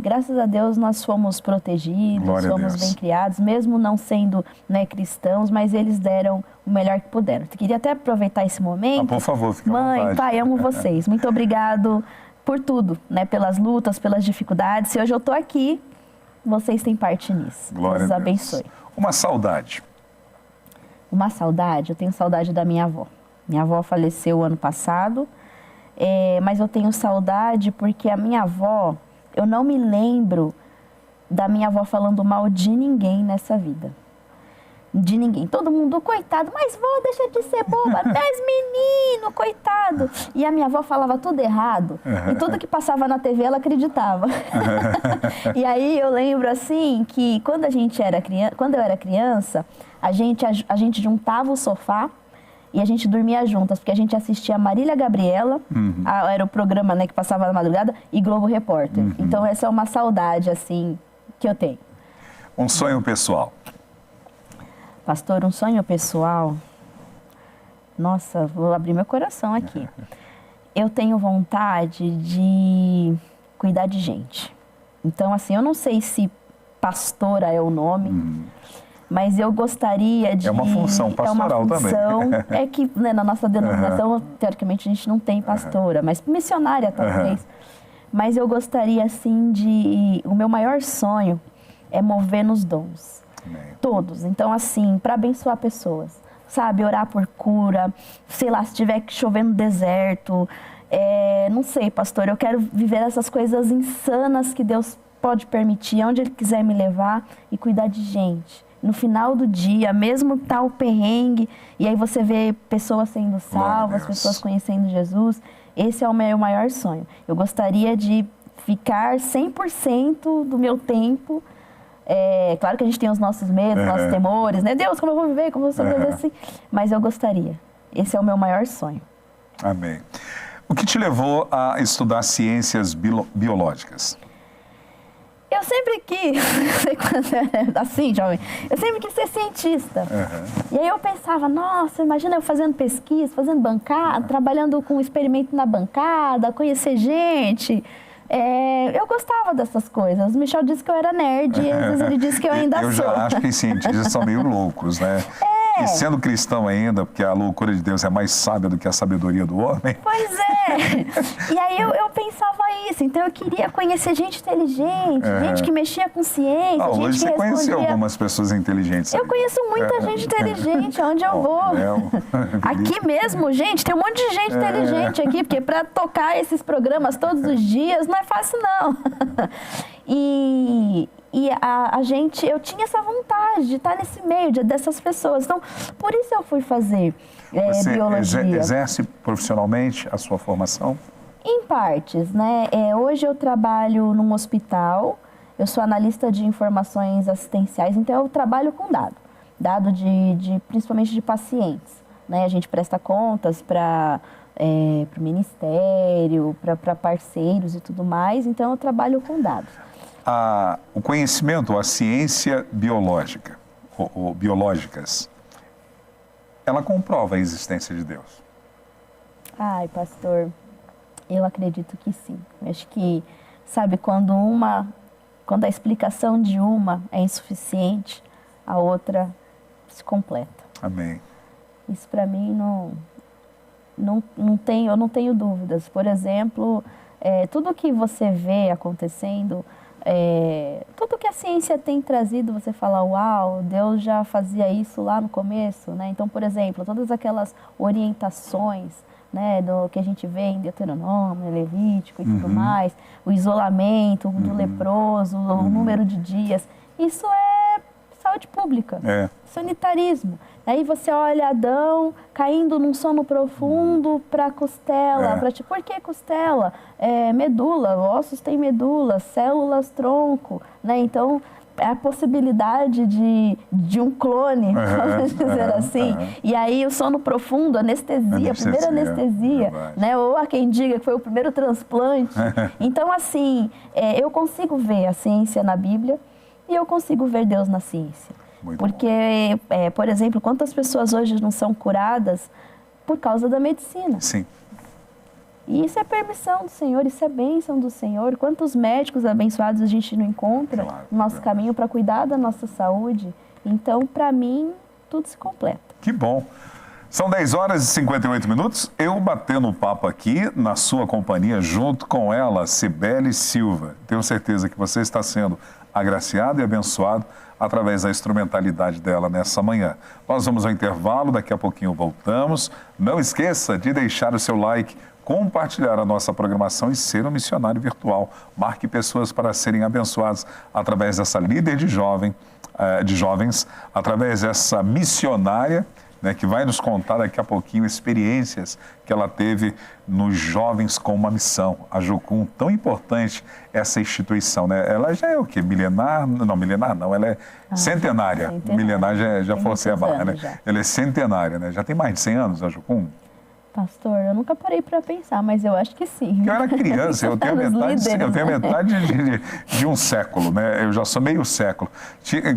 graças a Deus, nós fomos protegidos, fomos bem criados, mesmo não sendo, né, cristãos, mas eles deram o melhor que puderam. Eu queria até aproveitar esse momento. Por favor, fique à vontade. Mãe, pai, amo vocês. Muito obrigado por tudo, né? Pelas lutas, pelas dificuldades. Se hoje eu estou aqui, vocês têm parte nisso. Glória Deus a Deus. abençoe. Uma saudade. Uma saudade, eu tenho saudade da minha avó. Minha avó faleceu ano passado, mas eu tenho saudade porque a minha avó, eu não me lembro da minha avó falando mal de ninguém nessa vida. De ninguém. Todo mundo, coitado, mas vó, deixa de ser boba, mas menino, coitado. E a minha avó falava tudo errado. E tudo que passava na TV ela acreditava. E aí eu lembro assim que quando eu era criança, a gente juntava o sofá e a gente dormia juntas, porque a gente assistia Marília Gabriela, era o programa, né, que passava na madrugada, e Globo Repórter. Então essa é uma saudade assim que eu tenho. Um sonho pessoal. Pastor, um sonho pessoal? Nossa, vou abrir meu coração aqui. eu tenho vontade de cuidar de gente. Então, assim, eu não sei se pastora é o nome, mas eu gostaria de... É uma função pastoral também. É que, né, na nossa denominação, teoricamente, a gente não tem pastora, mas missionária, talvez. Mas eu gostaria, assim, de... O meu maior sonho é mover nos dons. Todos. Então, assim, para abençoar pessoas. Sabe, orar por cura, sei lá, se tiver que chover no deserto. Não sei, pastor, eu quero viver essas coisas insanas que Deus pode permitir, onde Ele quiser me levar, e cuidar de gente. No final do dia, mesmo tal perrengue, e aí você vê pessoas sendo salvas, pessoas conhecendo Jesus, esse é o meu maior sonho. Eu gostaria de ficar 100% do meu tempo. Claro que a gente tem os nossos medos, nossos temores, né? Deus, como eu vou viver, como eu vou viver assim? Mas eu gostaria. Esse é o meu maior sonho. Amém. O que te levou a estudar ciências biológicas? Eu sempre quis, assim, jovem, eu sempre quis ser cientista. E aí eu pensava, nossa, imagina eu fazendo pesquisa, fazendo bancada, trabalhando com experimento na bancada, conhecer gente. Eu gostava dessas coisas. O Michel disse que eu era nerd e às vezes ele disse que eu ainda sou. Eu já acho que os cientistas são meio loucos, né? E sendo cristão ainda, porque a loucura de Deus é mais sábia do que a sabedoria do homem. Pois é. E aí eu pensava isso. Então eu queria conhecer gente inteligente, gente que mexia com ciência, gente hoje que você respondia... conheceu algumas pessoas inteligentes. Eu conheço muita gente inteligente, onde eu vou. Aqui mesmo, gente, tem um monte de gente inteligente aqui, porque para tocar esses programas todos os dias não é fácil, não. E a gente, eu tinha essa vontade de estar nesse meio dessas pessoas. Então, por isso eu fui fazer biologia. Você exerce profissionalmente a sua formação? Em partes, né? Hoje eu trabalho num hospital, eu sou analista de informações assistenciais, então eu trabalho com dado principalmente de pacientes, né? A gente presta contas para o ministério, para parceiros e tudo mais, então eu trabalho com dados. O conhecimento, a ciência biológica, ou biológicas, ela comprova a existência de Deus? Ai, pastor, eu acredito que sim. Eu acho que, sabe, quando a explicação de uma é insuficiente, a outra se completa. Amém. Isso para mim eu não tenho dúvidas. Por exemplo, tudo que você vê acontecendo, tudo que a ciência tem trazido, você fala, uau, Deus já fazia isso lá no começo, né? Então, por exemplo, todas aquelas orientações, né, do que a gente vê em Deuteronômio, Levítico e tudo mais, o isolamento do leproso, o número de dias, isso é saúde pública, sanitarismo. Aí você olha Adão caindo num sono profundo para costela. Por que costela? Medula, ossos têm medula, células tronco, né? Então, é a possibilidade de um clone, vamos dizer assim. E aí o sono profundo, anestesia, a primeira anestesia, né? Ou há quem diga que foi o primeiro transplante. Então, assim, eu consigo ver a ciência na Bíblia e eu consigo ver Deus na ciência. Porque, por exemplo, quantas pessoas hoje não são curadas por causa da medicina? Sim. E isso é permissão do Senhor, isso é bênção do Senhor. Quantos médicos abençoados a gente não encontra no nosso caminho para cuidar da nossa saúde? Então, para mim, tudo se completa. Que bom. São 10 horas e 58 minutos. Eu batendo o papo aqui na sua companhia, junto com ela, Cibele Silva. Tenho certeza que você está sendo agraciado e abençoado através da instrumentalidade dela nessa manhã. Nós vamos ao intervalo, daqui a pouquinho voltamos. Não esqueça de deixar o seu like, compartilhar a nossa programação e ser um missionário virtual. Marque pessoas para serem abençoadas através dessa líder de jovens, através dessa missionária, né, que vai nos contar daqui a pouquinho experiências que ela teve nos Jovens com uma Missão. A Jucum, tão importante essa instituição, né? Ela já é o quê? Milenar? Não, milenar não, ela é centenária. Milenar já forcei a barra, né? Já. Ela é centenária, né? Já tem mais de 100 anos a Jucum? Pastor, eu nunca parei para pensar, mas eu acho que sim. Porque eu era criança, eu tenho metade de um século, né? Eu já sou meio século.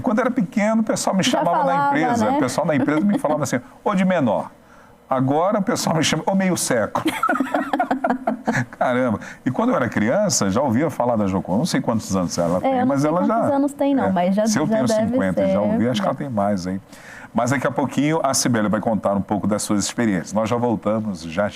Quando era pequeno, o pessoal me chamava na empresa, né? O pessoal da empresa me falava assim, ô de menor. Agora o pessoal me chama o meio seco. Caramba. E quando eu era criança, já ouvia falar da Jocô. Não sei quantos anos ela tem, mas ela já... Quantos anos tem, não, mas já se eu já tenho deve 50 ser, já ouvi, acho que ela tem mais, hein? Mas daqui a pouquinho a Cibele vai contar um pouco das suas experiências. Nós já voltamos, já.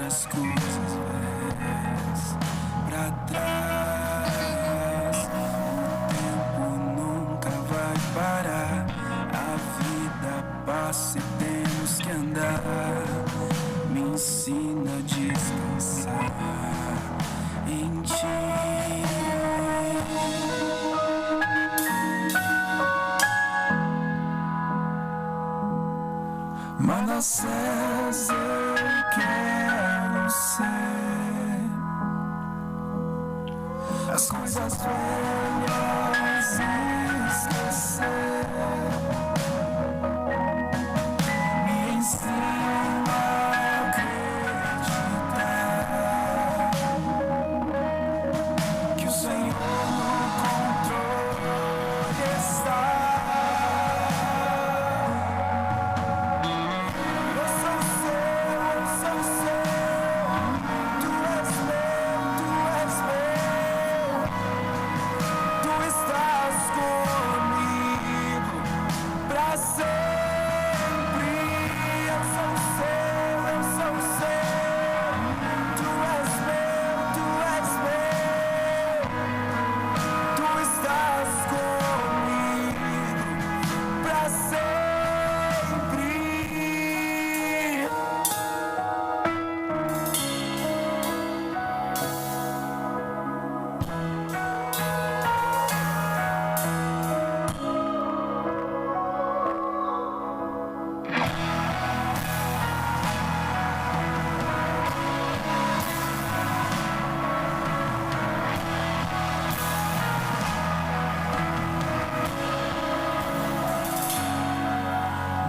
As coisas velhas pra trás. O tempo nunca vai parar. A vida passa e temos que andar. Me ensina a descansar em ti. Manassés eu quero ser, as coisas velhas esquecer. Me ensina a acreditar que o Senhor no controle está.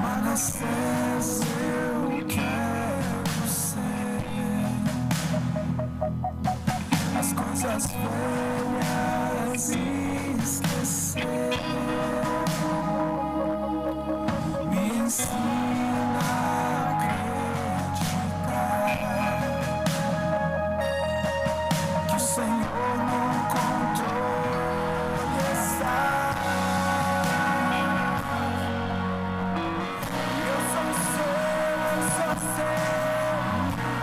Manassés eu quero ser, as coisas velhas esquecer. Me ensina a acreditar que o Senhor no controle está.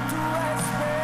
Tu és meu,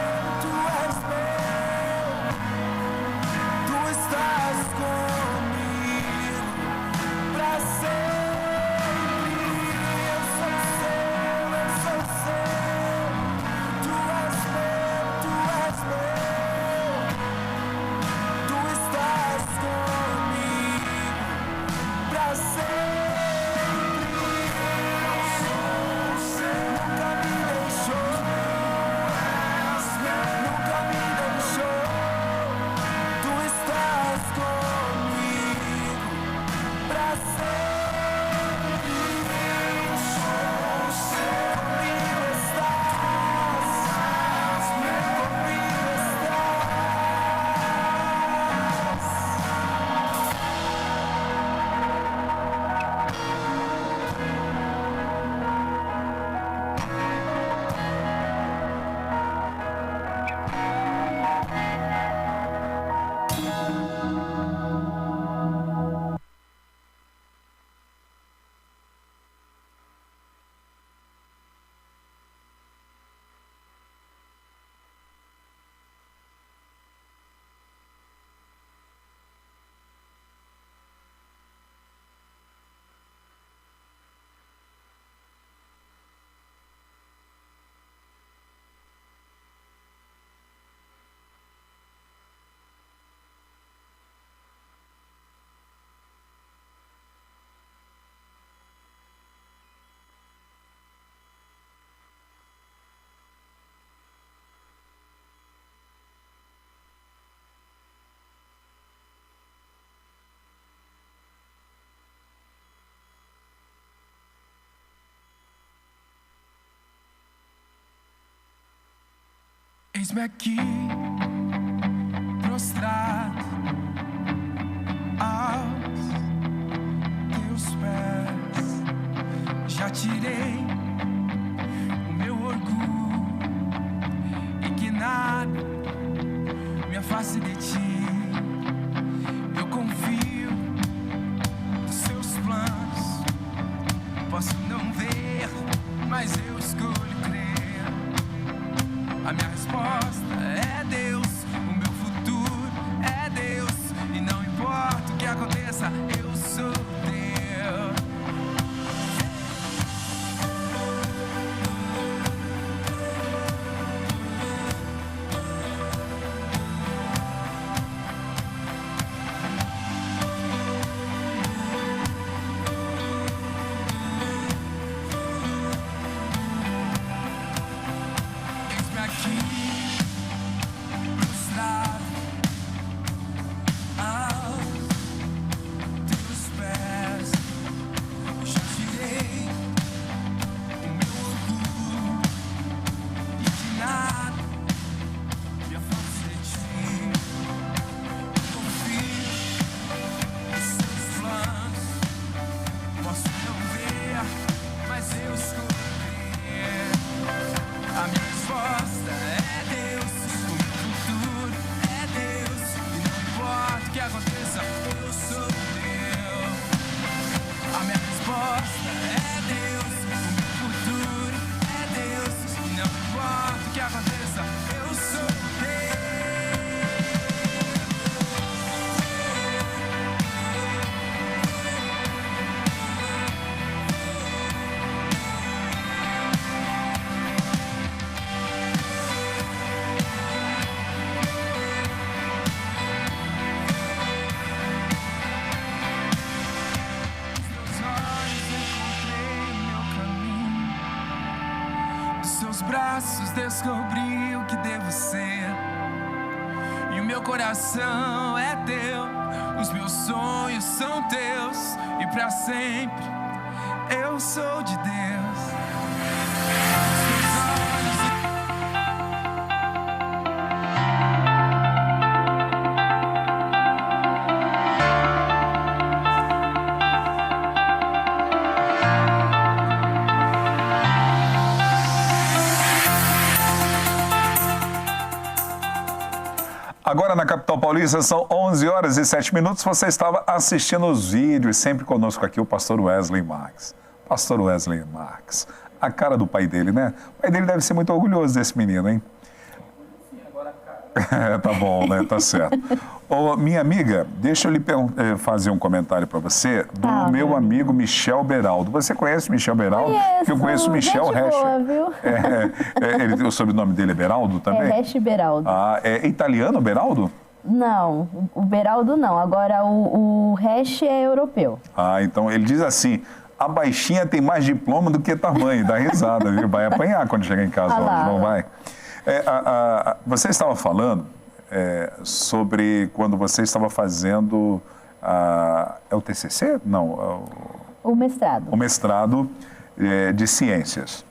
Eis-me aqui, prostrado aos teus pés. Já tirei o meu orgulho e que nada me afaste de ti. Eu confio nos seus planos. Posso não ver, mas eu escolho crer. A minha resposta é Deus, o meu futuro é Deus. E não importa o que aconteça, eu sou Deus. Eis-me aqui, prostrado aos teus pés. Já tirei o meu orgulho e de nada me afaste de ti. Confio nos seus planos. Posso não ver, mas eu escolho crer. A minha resposta é Deus, o meu futuro é Deus. E não importa o que aconteça, eu sou Deus. A minha resposta é Deus, o meu futuro é Deus. E não importa o que aconteça, eu sou Deus. Os meus olhos encontrei meu caminho. Dos seus braços descobri o que devo ser. E o meu coração é teu. Os meus sonhos são teus. E pra sempre eu sou de Deus. Os meus olhos Agora na capital paulista são 11 horas e 7 minutos. Você estava assistindo os vídeos, sempre conosco aqui o pastor Wesley Marques. Pastor Wesley Marques, a cara do pai dele, né? O pai dele deve ser muito orgulhoso desse menino, hein? Sim, agora a cara. Tá bom, né? Tá certo. Ô, minha amiga, deixa eu lhe fazer um comentário para você do meu amigo Michel Beraldo. Você conhece Michel Beraldo? Conheço. Eu conheço Michel Gente boa, viu? O sobrenome dele é Beraldo também? É Hash Beraldo. Ah, é italiano Beraldo? Não, o Beraldo não. Agora o Hash é europeu. Ah, então ele diz assim: a baixinha tem mais diploma do que tamanho. Dá risada, viu? Vai apanhar quando chegar em casa hoje, não vai? Você estava falando sobre quando você estava fazendo é o TCC? Não, O mestrado. o mestrado de ciências.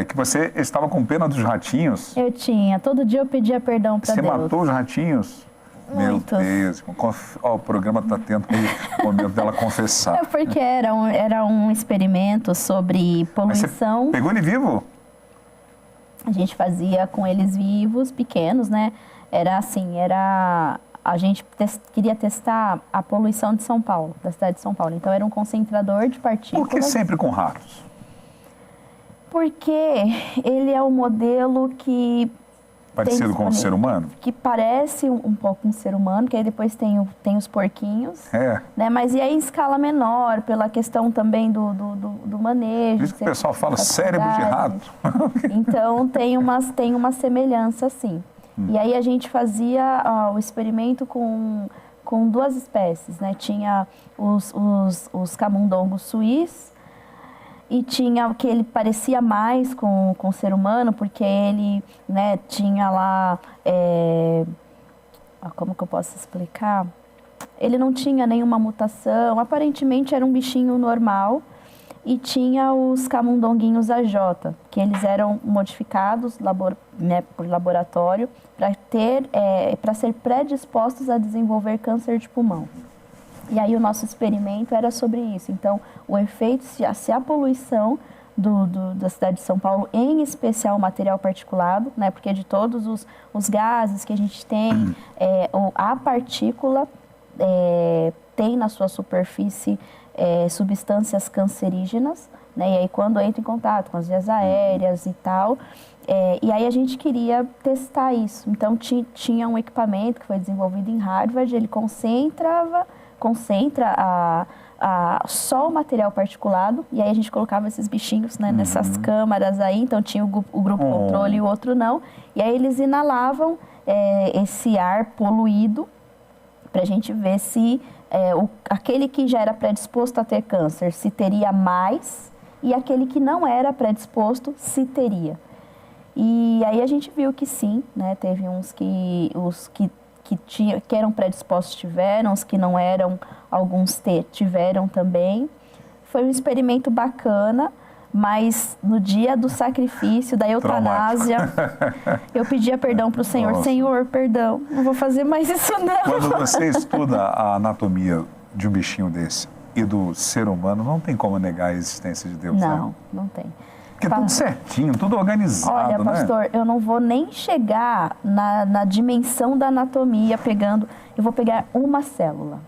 Que você estava com pena dos ratinhos. Eu tinha. Todo dia eu pedia perdão para Você Deus. matou os ratinhos? Muitos. Meu Deus. O programa está tendo o momento dela confessar. É porque era um experimento sobre Mas você poluição. pegou ele vivo? A gente fazia com eles vivos, pequenos, né? Era assim, a gente queria testar a poluição de São Paulo, da cidade de São Paulo. Então era um concentrador de partículas. Por que sempre com ratos? Porque ele é o modelo que Parecido com o ser humano? que parece um pouco um ser humano, que aí depois tem os porquinhos, né? Mas e aí em escala menor, pela questão também do manejo. Por isso que o pessoal fala cérebro de rato. Então tem uma semelhança, sim. E aí a gente fazia o experimento com duas espécies, né? Tinha os camundongos suíços, e tinha o que ele parecia mais com o ser humano, porque ele, né, tinha lá, como que eu posso explicar? Ele não tinha nenhuma mutação, aparentemente era um bichinho normal, e tinha os camundonguinhos AJ, que eles eram modificados por laboratório para ser predispostos a desenvolver câncer de pulmão. E aí o nosso experimento era sobre isso. Então, o efeito, se a poluição da cidade de São Paulo, em especial o material particulado, né, porque de todos os gases que a gente tem, a partícula tem na sua superfície substâncias cancerígenas, né, e aí quando entra em contato com as vias aéreas e tal, e aí a gente queria testar isso. Então tinha um equipamento que foi desenvolvido em Harvard, ele concentra só o material particulado, e aí a gente colocava esses bichinhos, né, nessas câmaras aí, então tinha o grupo controle e o outro não, e aí eles inalavam esse ar poluído para a gente ver se aquele que já era predisposto a ter câncer, se teria mais, e aquele que não era predisposto, se teria. E aí a gente viu que sim, né, teve os que eram predispostos tiveram, os que não eram, alguns tiveram também. Foi um experimento bacana, mas no dia do sacrifício, da eutanásia, eu pedia perdão para o Senhor. Nossa. Senhor, perdão, não vou fazer mais isso não. Quando você estuda a anatomia de um bichinho desse e do ser humano, não tem como negar a existência de Deus, não, né? Não tem. Porque tudo certinho, tudo organizado, olha, pastor, né? Eu não vou nem chegar na dimensão da anatomia eu vou pegar uma célula.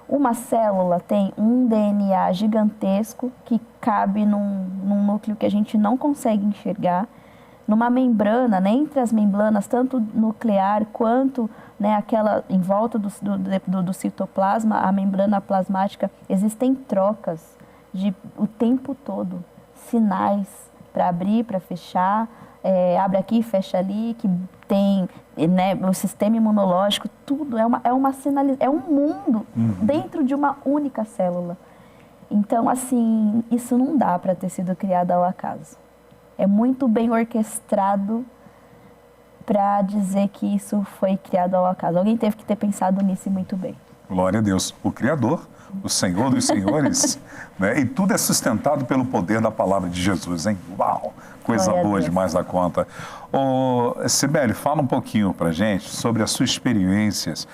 Uma célula tem um DNA gigantesco que cabe num núcleo que a gente não consegue enxergar, numa membrana, né, entre as membranas, tanto nuclear quanto, né, aquela em volta do citoplasma, a membrana plasmática, existem trocas o tempo todo, sinais para abrir, para fechar, abre aqui, fecha ali, que tem, né, o sistema imunológico, tudo é um mundo dentro de uma única célula. Então, assim, isso não dá para ter sido criado ao acaso. É muito bem orquestrado para dizer que isso foi criado ao acaso. Alguém teve que ter pensado nisso muito bem. Glória a Deus, o Criador, o Senhor dos Senhores, né? E tudo é sustentado pelo poder da palavra de Jesus, hein? Uau! Coisa boa demais da conta. Cibele, fala um pouquinho pra gente sobre as suas experiências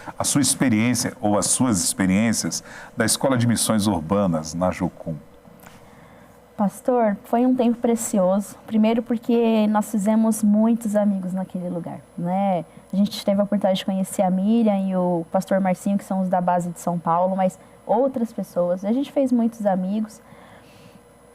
ou as suas experiências da Escola de Missões Urbanas na Jocum. Pastor, foi um tempo precioso. Primeiro porque nós fizemos muitos amigos naquele lugar, né? A gente teve a oportunidade de conhecer a Miriam e o pastor Marcinho, que são os da base de São Paulo, mas outras pessoas. A gente fez muitos amigos.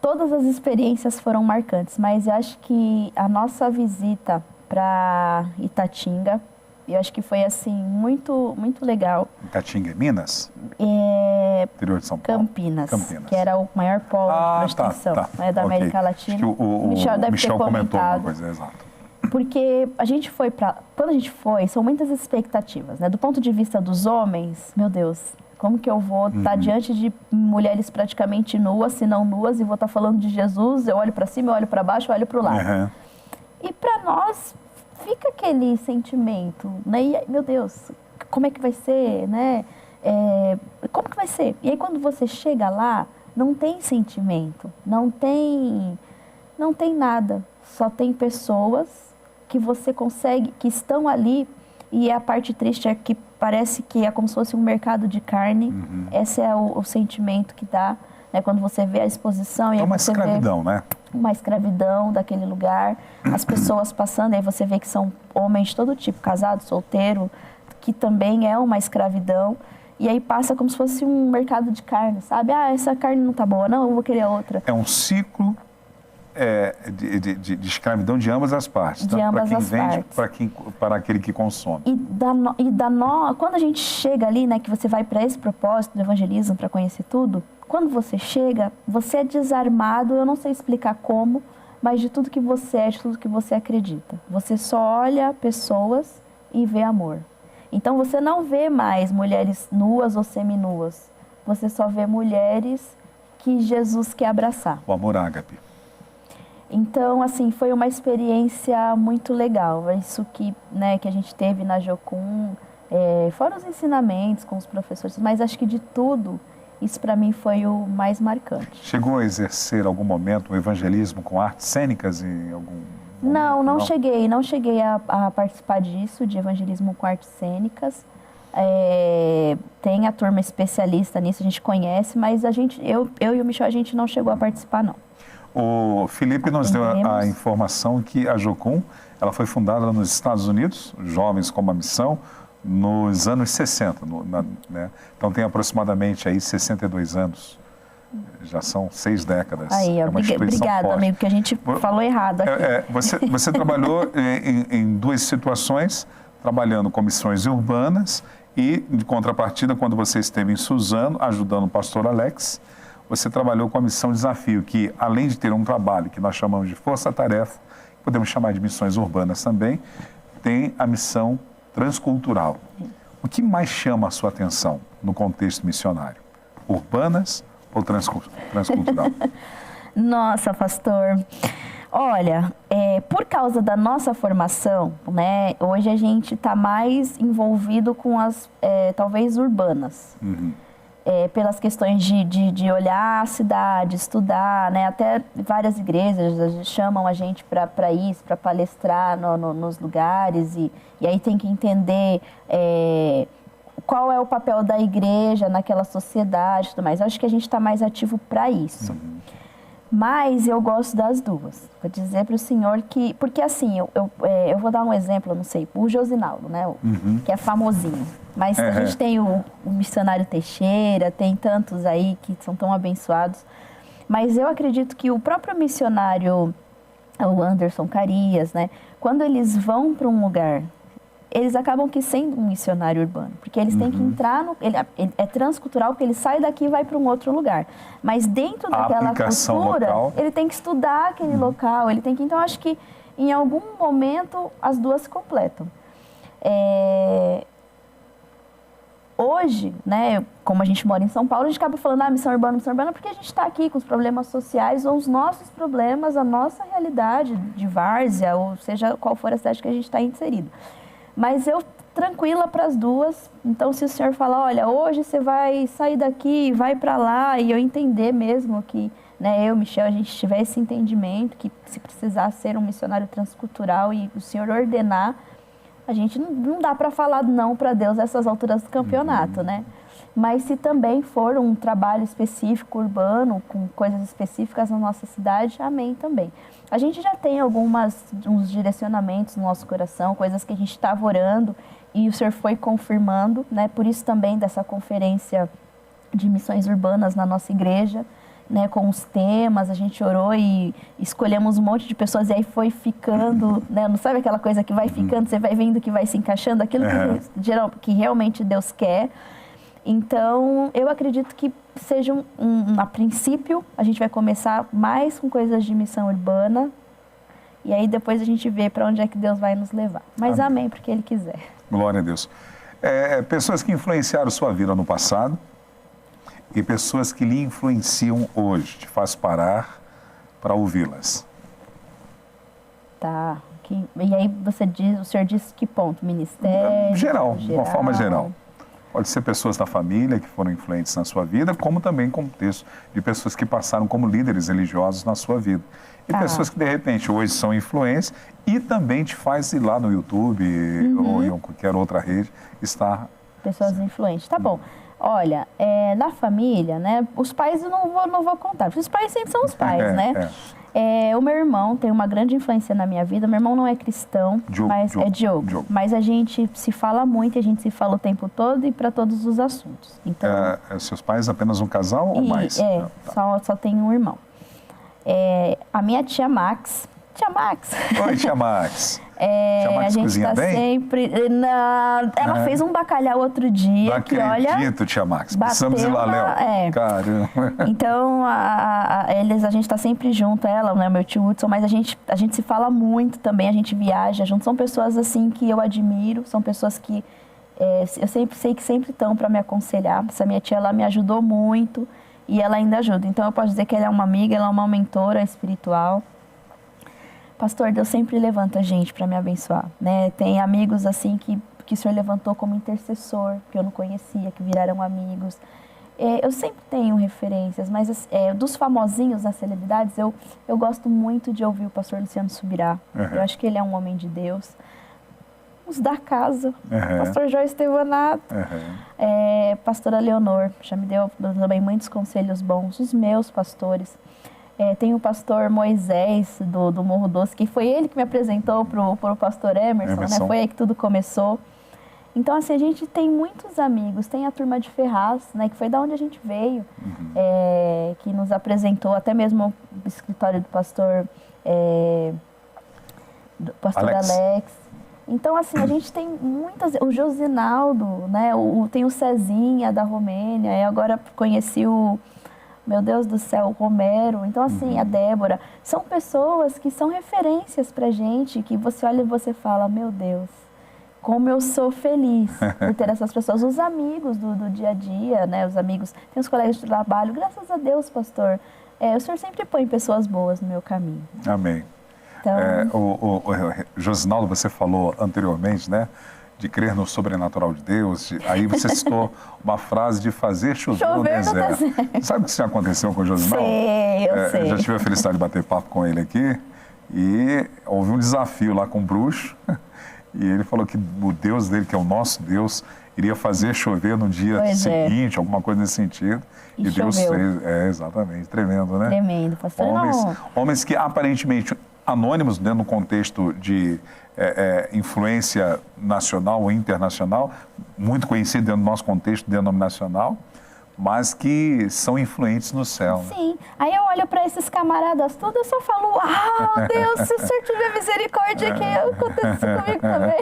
Todas as experiências foram marcantes, mas eu acho que a nossa visita para Itatinga, eu acho que foi assim muito, muito legal. Itatinga, Minas? Interior de São Paulo. Campinas, que era o maior polo de prostituição da América Latina. Acho que o Michel deve ter comentou uma coisa, exato. Porque a gente foi quando a gente foi, são muitas expectativas, né? Do ponto de vista dos homens, meu Deus, como que eu vou estar diante de mulheres praticamente nuas, se não nuas, e vou estar falando de Jesus, eu olho para cima, eu olho para baixo, eu olho para o lado. E para nós fica aquele sentimento, né? E, meu Deus, como é que vai ser, né? Como que vai ser? E aí quando você chega lá, não tem sentimento, não tem nada, só tem pessoas que você consegue, que estão ali, e a parte triste é que parece que é como se fosse um mercado de carne. Esse é o sentimento que dá, né, quando você vê a exposição. É uma escravidão, né? Uma escravidão daquele lugar, as pessoas passando, aí você vê que são homens de todo tipo, casado, solteiro, que também é uma escravidão. E aí passa como se fosse um mercado de carne, sabe? Ah, essa carne não tá boa, não, eu vou querer outra. É um ciclo de escravidão de ambas as partes. De ambas para quem as vende, partes. para aquele que consome. Quando a gente chega ali, né, que você vai para esse propósito do evangelismo, para conhecer tudo, quando você chega, você é desarmado, eu não sei explicar como, mas de tudo que você é, de tudo que você acredita. Você só olha pessoas e vê amor. Então você não vê mais mulheres nuas ou seminuas, você só vê mulheres que Jesus quer abraçar. O amor ágape. Então, assim, foi uma experiência muito legal. Isso que a gente teve na Jocum, fora os ensinamentos com os professores, mas acho que de tudo, Isso para mim foi o mais marcante. Chegou a exercer algum momento o evangelismo com artes cênicas em algum momento? Não cheguei a participar disso, de evangelismo com artes cênicas. Tem a turma especialista nisso, a gente conhece, mas eu e o Michel, a gente não chegou a participar, não. O Felipe nos deu a informação que a Jocum, ela foi fundada nos Estados Unidos, Jovens com uma Missão, nos anos 60, né? Então tem aproximadamente aí 62 anos, já são 6 décadas. Aí, obrigado, forte. Amigo, que a gente falou errado aqui. Você trabalhou em duas situações, trabalhando com missões urbanas e, de contrapartida, quando você esteve em Suzano, ajudando o pastor Alex, você trabalhou com a missão Desafio, que além de ter um trabalho que nós chamamos de força-tarefa, podemos chamar de missões urbanas também, tem a missão transcultural. O que mais chama a sua atenção no contexto missionário? Urbanas ou transcultural? Nossa, pastor. Olha, por causa da nossa formação, né, hoje a gente está mais envolvido com as, talvez, urbanas. Uhum. Pelas questões de olhar a cidade, estudar, né? Até várias igrejas chamam a gente para ir, para palestrar nos lugares e aí tem que entender qual é o papel da igreja naquela sociedade e tudo mais. Eu acho que a gente está mais ativo para isso. Uhum. Mas eu gosto das duas. Vou dizer para o senhor que... Porque assim, eu vou dar um exemplo, eu não sei, o Josinaldo, né? Uhum. Que é famosinho. Mas a gente tem o missionário Teixeira, tem tantos aí que são tão abençoados. Mas eu acredito que o próprio missionário, o Anderson Carias, né? Quando eles vão para um lugar, eles acabam que sendo um missionário urbano. Porque eles têm que entrar ele é transcultural, porque ele sai daqui e vai para um outro lugar. Mas dentro daquela cultura, local, ele tem que estudar aquele local, ele tem que... Então, acho que em algum momento as duas se completam. Hoje, né, como a gente mora em São Paulo, a gente acaba falando missão urbana, porque a gente está aqui com os problemas sociais ou os nossos problemas, a nossa realidade de várzea, ou seja, qual for a cidade que a gente está inserido. Mas eu tranquila para as duas, então se o senhor falar, olha, hoje você vai sair daqui e vai para lá, e eu entender mesmo que, né, eu, Michel, a gente tiver esse entendimento, que se precisar ser um missionário transcultural e o senhor ordenar, a gente não dá para falar não para Deus a essas alturas do campeonato, né? Mas se também for um trabalho específico, urbano, com coisas específicas na nossa cidade, amém também. A gente já tem uns direcionamentos no nosso coração, coisas que a gente estava orando e o Senhor foi confirmando, né? Por isso também dessa conferência de missões urbanas na nossa igreja, né, com os temas, a gente orou e escolhemos um monte de pessoas e aí foi ficando, né, não sabe aquela coisa que vai ficando, você vai vendo que vai se encaixando, aquilo que realmente Deus quer. Então, eu acredito que seja a princípio, a gente vai começar mais com coisas de missão urbana e aí depois a gente vê para onde é que Deus vai nos levar. Mas amém, porque Ele quiser. Glória a Deus. Pessoas que influenciaram sua vida no passado e pessoas que lhe influenciam hoje, te faz parar para ouvi-las. Tá. E aí o senhor disse que ponto? Ministério? Geral, de uma forma geral. Pode ser pessoas da família que foram influentes na sua vida, como também contexto de pessoas que passaram como líderes religiosos na sua vida. E pessoas que, de repente, hoje são influentes e também te faz ir lá no YouTube ou em qualquer outra rede, estar... Pessoas influentes. Tá bom. Olha, na família, né, os pais eu não vou contar, porque os pais sempre são os pais, né? O meu irmão tem uma grande influência na minha vida. Meu irmão não é cristão, mas é Diogo. Mas a gente se fala muito, a gente se fala o tempo todo e para todos os assuntos. Então, seus pais apenas um casal ou mais? Só tem um irmão. A minha tia Max. Tia Max. Oi, tia Max. Tia Max a gente cozinha tá bem? sempre... Ela fez um bacalhau outro dia. Não que, olha, acredito, tia Max. Precisamos ir lá, Léo. Caramba. Então, a gente tá sempre junto, ela, né, meu tio Hudson, mas a gente se fala muito também, a gente viaja junto. São pessoas, assim, que eu admiro, são pessoas que eu sempre sei que sempre estão para me aconselhar. Essa minha tia, ela me ajudou muito e ela ainda ajuda. Então, eu posso dizer que ela é uma amiga, ela é uma mentora espiritual. Pastor, Deus sempre levanta a gente para me abençoar, né? Tem amigos assim que o Senhor levantou como intercessor, que eu não conhecia, que viraram amigos. Eu sempre tenho referências, mas dos famosinhos, das celebridades, eu gosto muito de ouvir o pastor Luciano Subirá. Eu acho que ele é um homem de Deus. Os da casa, pastor João Estevanato, pastora Leonor, já me deu também muitos conselhos bons, os meus pastores. Tem o pastor Moisés, do Morro Doce, que foi ele que me apresentou pro pastor Emerson, né? Foi aí que tudo começou. Então, assim, a gente tem muitos amigos, tem a turma de Ferraz, né, que foi da onde a gente veio, que nos apresentou, até mesmo o escritório do pastor Alex. Então, assim, a gente tem muitas, o Josinaldo, né, tem o Cezinha da Romênia, e agora conheci meu Deus do céu, o Romero, então assim, a Débora, são pessoas que são referências pra gente, que você olha e você fala, meu Deus, como eu sou feliz por ter essas pessoas, os amigos do dia a dia, né, os amigos, tem os colegas de trabalho, graças a Deus, pastor, o senhor sempre põe pessoas boas no meu caminho. Amém. Então... o Josinaldo, você falou anteriormente, né, de crer no sobrenatural de Deus, aí você citou uma frase de fazer chover no deserto. Sabe o que isso já aconteceu com o Josinaldo? Sei. Já tive a felicidade de bater papo com ele aqui e houve um desafio lá com o bruxo e ele falou que o Deus dele, que é o nosso Deus, iria fazer chover no dia seguinte, alguma coisa nesse sentido. E Deus fez. Exatamente. Tremendo, né? Tremendo, pastor. Homens que aparentemente anônimos dentro do contexto de influência nacional ou internacional, muito conhecido dentro do nosso contexto denominacional, mas que são influentes no céu. Né? Sim. Aí eu olho para esses camaradas todos, eu só falo, uau, Deus, se o Senhor tiver misericórdia, que aconteça comigo também.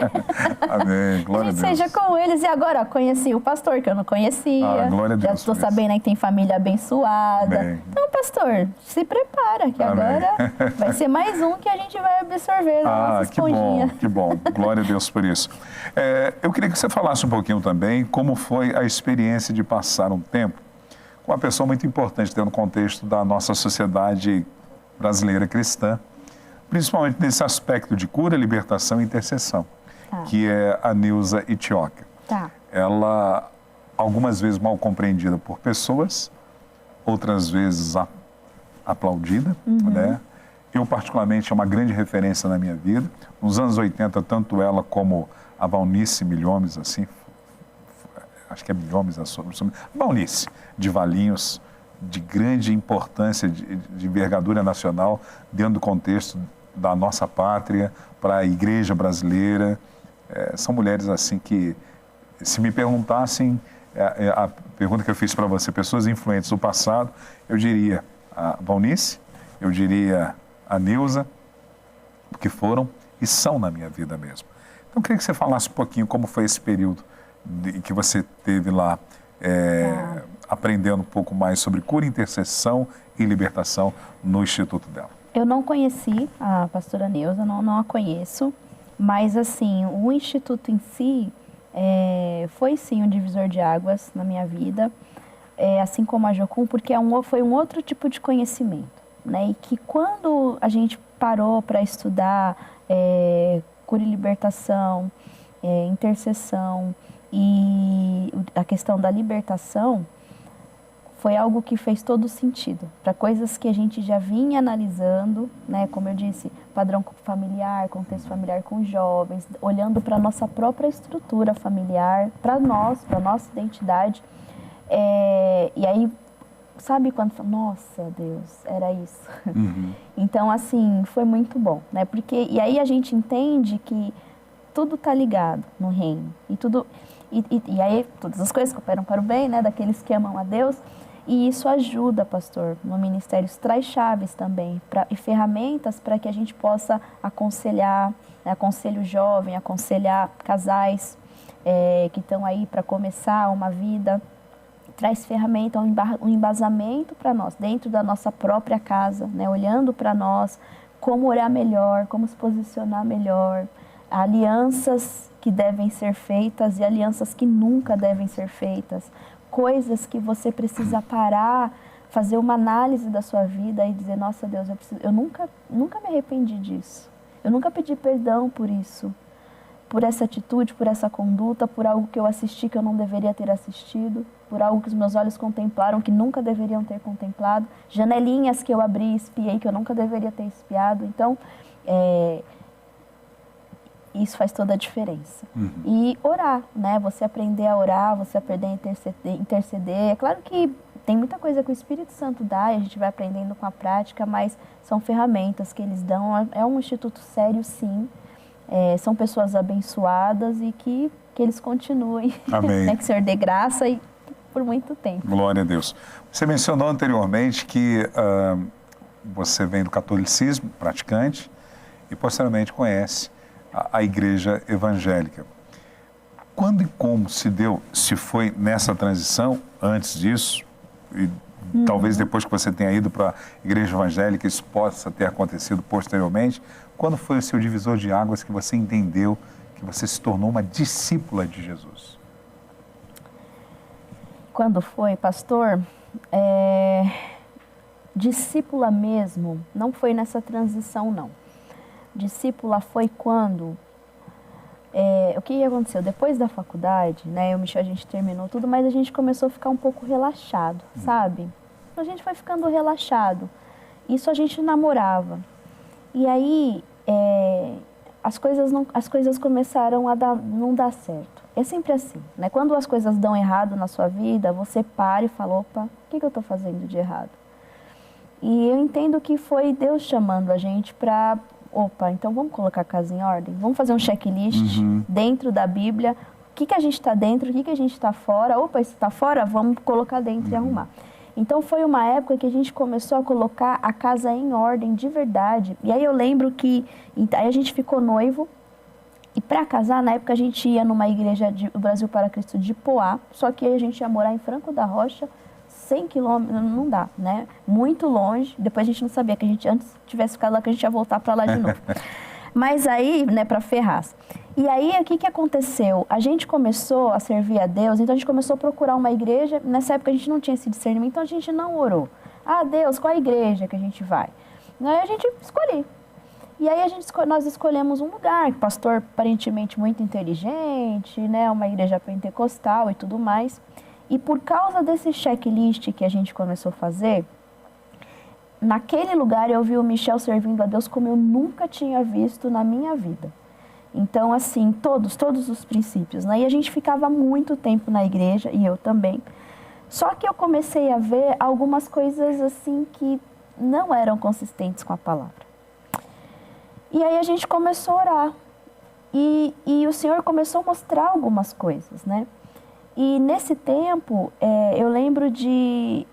Amém. Glória a Deus. Seja com eles. E agora, conheci o pastor, que eu não conhecia. Glória a Deus. Já estou sabendo que tem família abençoada. Amém. Então, pastor, se prepara, que agora vai ser mais um que a gente vai absorver na nossa esponjinha. Que bom. Glória a Deus por isso. Eu queria que você falasse um pouquinho também como foi a experiência de passar um tempo com uma pessoa muito importante dentro do contexto da nossa sociedade brasileira cristã, principalmente nesse aspecto de cura, libertação e intercessão, que é a Nilza Itioca. Ela, algumas vezes mal compreendida por pessoas, outras vezes aplaudida, né? Eu, particularmente, é uma grande referência na minha vida. Nos anos 80, tanto ela como a Valnice Milhomes, assim, acho que é Milhomes a sua, Valnice, de Valinhos, de grande importância, de envergadura nacional, dentro do contexto da nossa pátria, para a igreja brasileira. São mulheres assim que, se me perguntassem, a pergunta que eu fiz para você, pessoas influentes do passado, eu diria a Valnice, eu diria a Nilza, porque foram e são na minha vida mesmo. Então, eu queria que você falasse um pouquinho como foi esse período que você teve lá, aprendendo um pouco mais sobre cura, intercessão e libertação no Instituto dela. Eu não conheci a pastora Nilza, não a conheço, mas assim, o Instituto em si foi sim um divisor de águas na minha vida, assim como a Jocum, porque foi um outro tipo de conhecimento, né? E que quando a gente parou para estudar cura e libertação, intercessão e a questão da libertação, foi algo que fez todo sentido para coisas que a gente já vinha analisando, né? Como eu disse, padrão familiar, contexto familiar com jovens, olhando para a nossa própria estrutura familiar, para nossa identidade. E aí, sabe quando fala, nossa, Deus, era isso. Então, assim, foi muito bom, né? E aí a gente entende que tudo está ligado no reino. E aí todas as coisas cooperam para o bem, né? Daqueles que amam a Deus. E isso ajuda, pastor, no ministério. Isso traz chaves também e ferramentas para que a gente possa aconselhar, né? Aconselho jovem, aconselhar casais que estão aí para começar uma vida. Traz ferramenta, um embasamento para nós, dentro da nossa própria casa, né? Olhando para nós, como orar melhor, como se posicionar melhor, alianças que devem ser feitas e alianças que nunca devem ser feitas, coisas que você precisa parar, fazer uma análise da sua vida e dizer, nossa Deus, eu nunca me arrependi disso, eu nunca pedi perdão por isso, por essa atitude, por essa conduta, por algo que eu assisti que eu não deveria ter assistido. por algo que os meus olhos contemplaram que nunca deveriam ter contemplado, janelinhas que eu abri e espiei que eu nunca deveria ter espiado. Então, isso faz toda a diferença. E orar, né? Você aprender a orar, você aprender a interceder. É claro que tem muita coisa que o Espírito Santo dá e a gente vai aprendendo com a prática, mas são ferramentas que eles dão. É um instituto sério, sim. São pessoas abençoadas e que eles continuem. Amém. Né? Que o Senhor dê graça e por muito tempo. Glória a Deus. Você mencionou anteriormente que você vem do catolicismo, praticante, e posteriormente conhece a igreja evangélica. Quando e como se deu, se foi nessa transição, antes disso, e talvez depois que você tenha ido para a igreja evangélica, isso possa ter acontecido posteriormente, quando foi o seu divisor de águas que você entendeu que você se tornou uma discípula de Jesus? Quando foi, pastor? Discípula mesmo, não foi nessa transição, não. Discípula foi quando... o que aconteceu? Depois da faculdade, né, a gente terminou tudo, mas a gente começou a ficar um pouco relaxado, sabe? A gente foi ficando relaxado. Isso a gente namorava. E aí, as coisas começaram a não dar certo. É sempre assim, né? Quando as coisas dão errado na sua vida, você para e fala, opa, o que eu estou fazendo de errado? E eu entendo que foi Deus chamando a gente para... Opa, então vamos colocar a casa em ordem? Vamos fazer um checklist dentro da Bíblia. O que a gente está dentro, o que a gente está fora? Opa, isso está fora? Vamos colocar dentro e arrumar. Então foi uma época que a gente começou a colocar a casa em ordem de verdade. E aí eu lembro que aí a gente ficou noivo. E para casar, na época a gente ia numa igreja do Brasil para Cristo de Poá. Só que aí a gente ia morar em Franco da Rocha, 100 quilômetros, não dá, né? Muito longe. Depois a gente não sabia que a gente antes tivesse ficado lá, que a gente ia voltar para lá de novo. Mas aí, né, para Ferraz. E aí, o que aconteceu? A gente começou a servir a Deus, então a gente começou a procurar uma igreja. Nessa época a gente não tinha esse discernimento, então a gente não orou. Ah, Deus, qual a igreja que a gente vai? Aí a gente escolheu. E aí nós escolhemos um lugar, pastor aparentemente muito inteligente, né, uma igreja pentecostal e tudo mais. E por causa desse checklist que a gente começou a fazer, naquele lugar eu vi o Michel servindo a Deus como eu nunca tinha visto na minha vida. Então, assim, todos os princípios, né? E a gente ficava muito tempo na igreja, e eu também. Só que eu comecei a ver algumas coisas, assim, que não eram consistentes com a palavra. E aí a gente começou a orar. E o Senhor começou a mostrar algumas coisas, né? E nesse tempo, eu lembro de...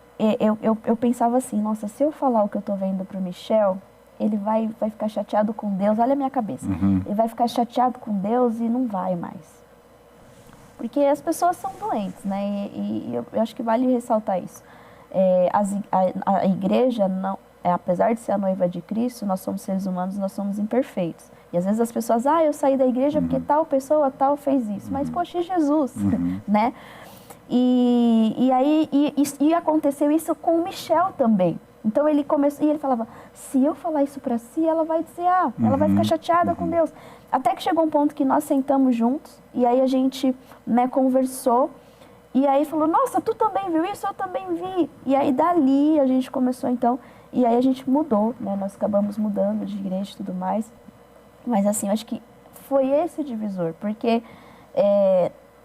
Eu pensava assim, nossa, se eu falar o que eu estou vendo para o Michel, ele vai ficar chateado com Deus. Olha a minha cabeça. Ele vai ficar chateado com Deus e não vai mais. Porque as pessoas são doentes, né? E eu acho que vale ressaltar isso. A igreja, não, apesar de ser a noiva de Cristo, nós somos seres humanos, nós somos imperfeitos. E às vezes as pessoas, eu saí da igreja porque tal pessoa tal fez isso. Mas, poxa, Jesus, né? E aí aconteceu isso com o Michel também. Então ele começou, e ele falava, se eu falar isso para si, ela vai dizer, ela vai ficar chateada com Deus. Até que chegou um ponto que nós sentamos juntos, e aí a gente, né, conversou, e aí falou, nossa, tu também viu isso? Eu também vi. E aí dali a gente começou então, e aí a gente mudou, né, nós acabamos mudando de igreja e tudo mais. Mas assim, eu acho que foi esse o divisor, porque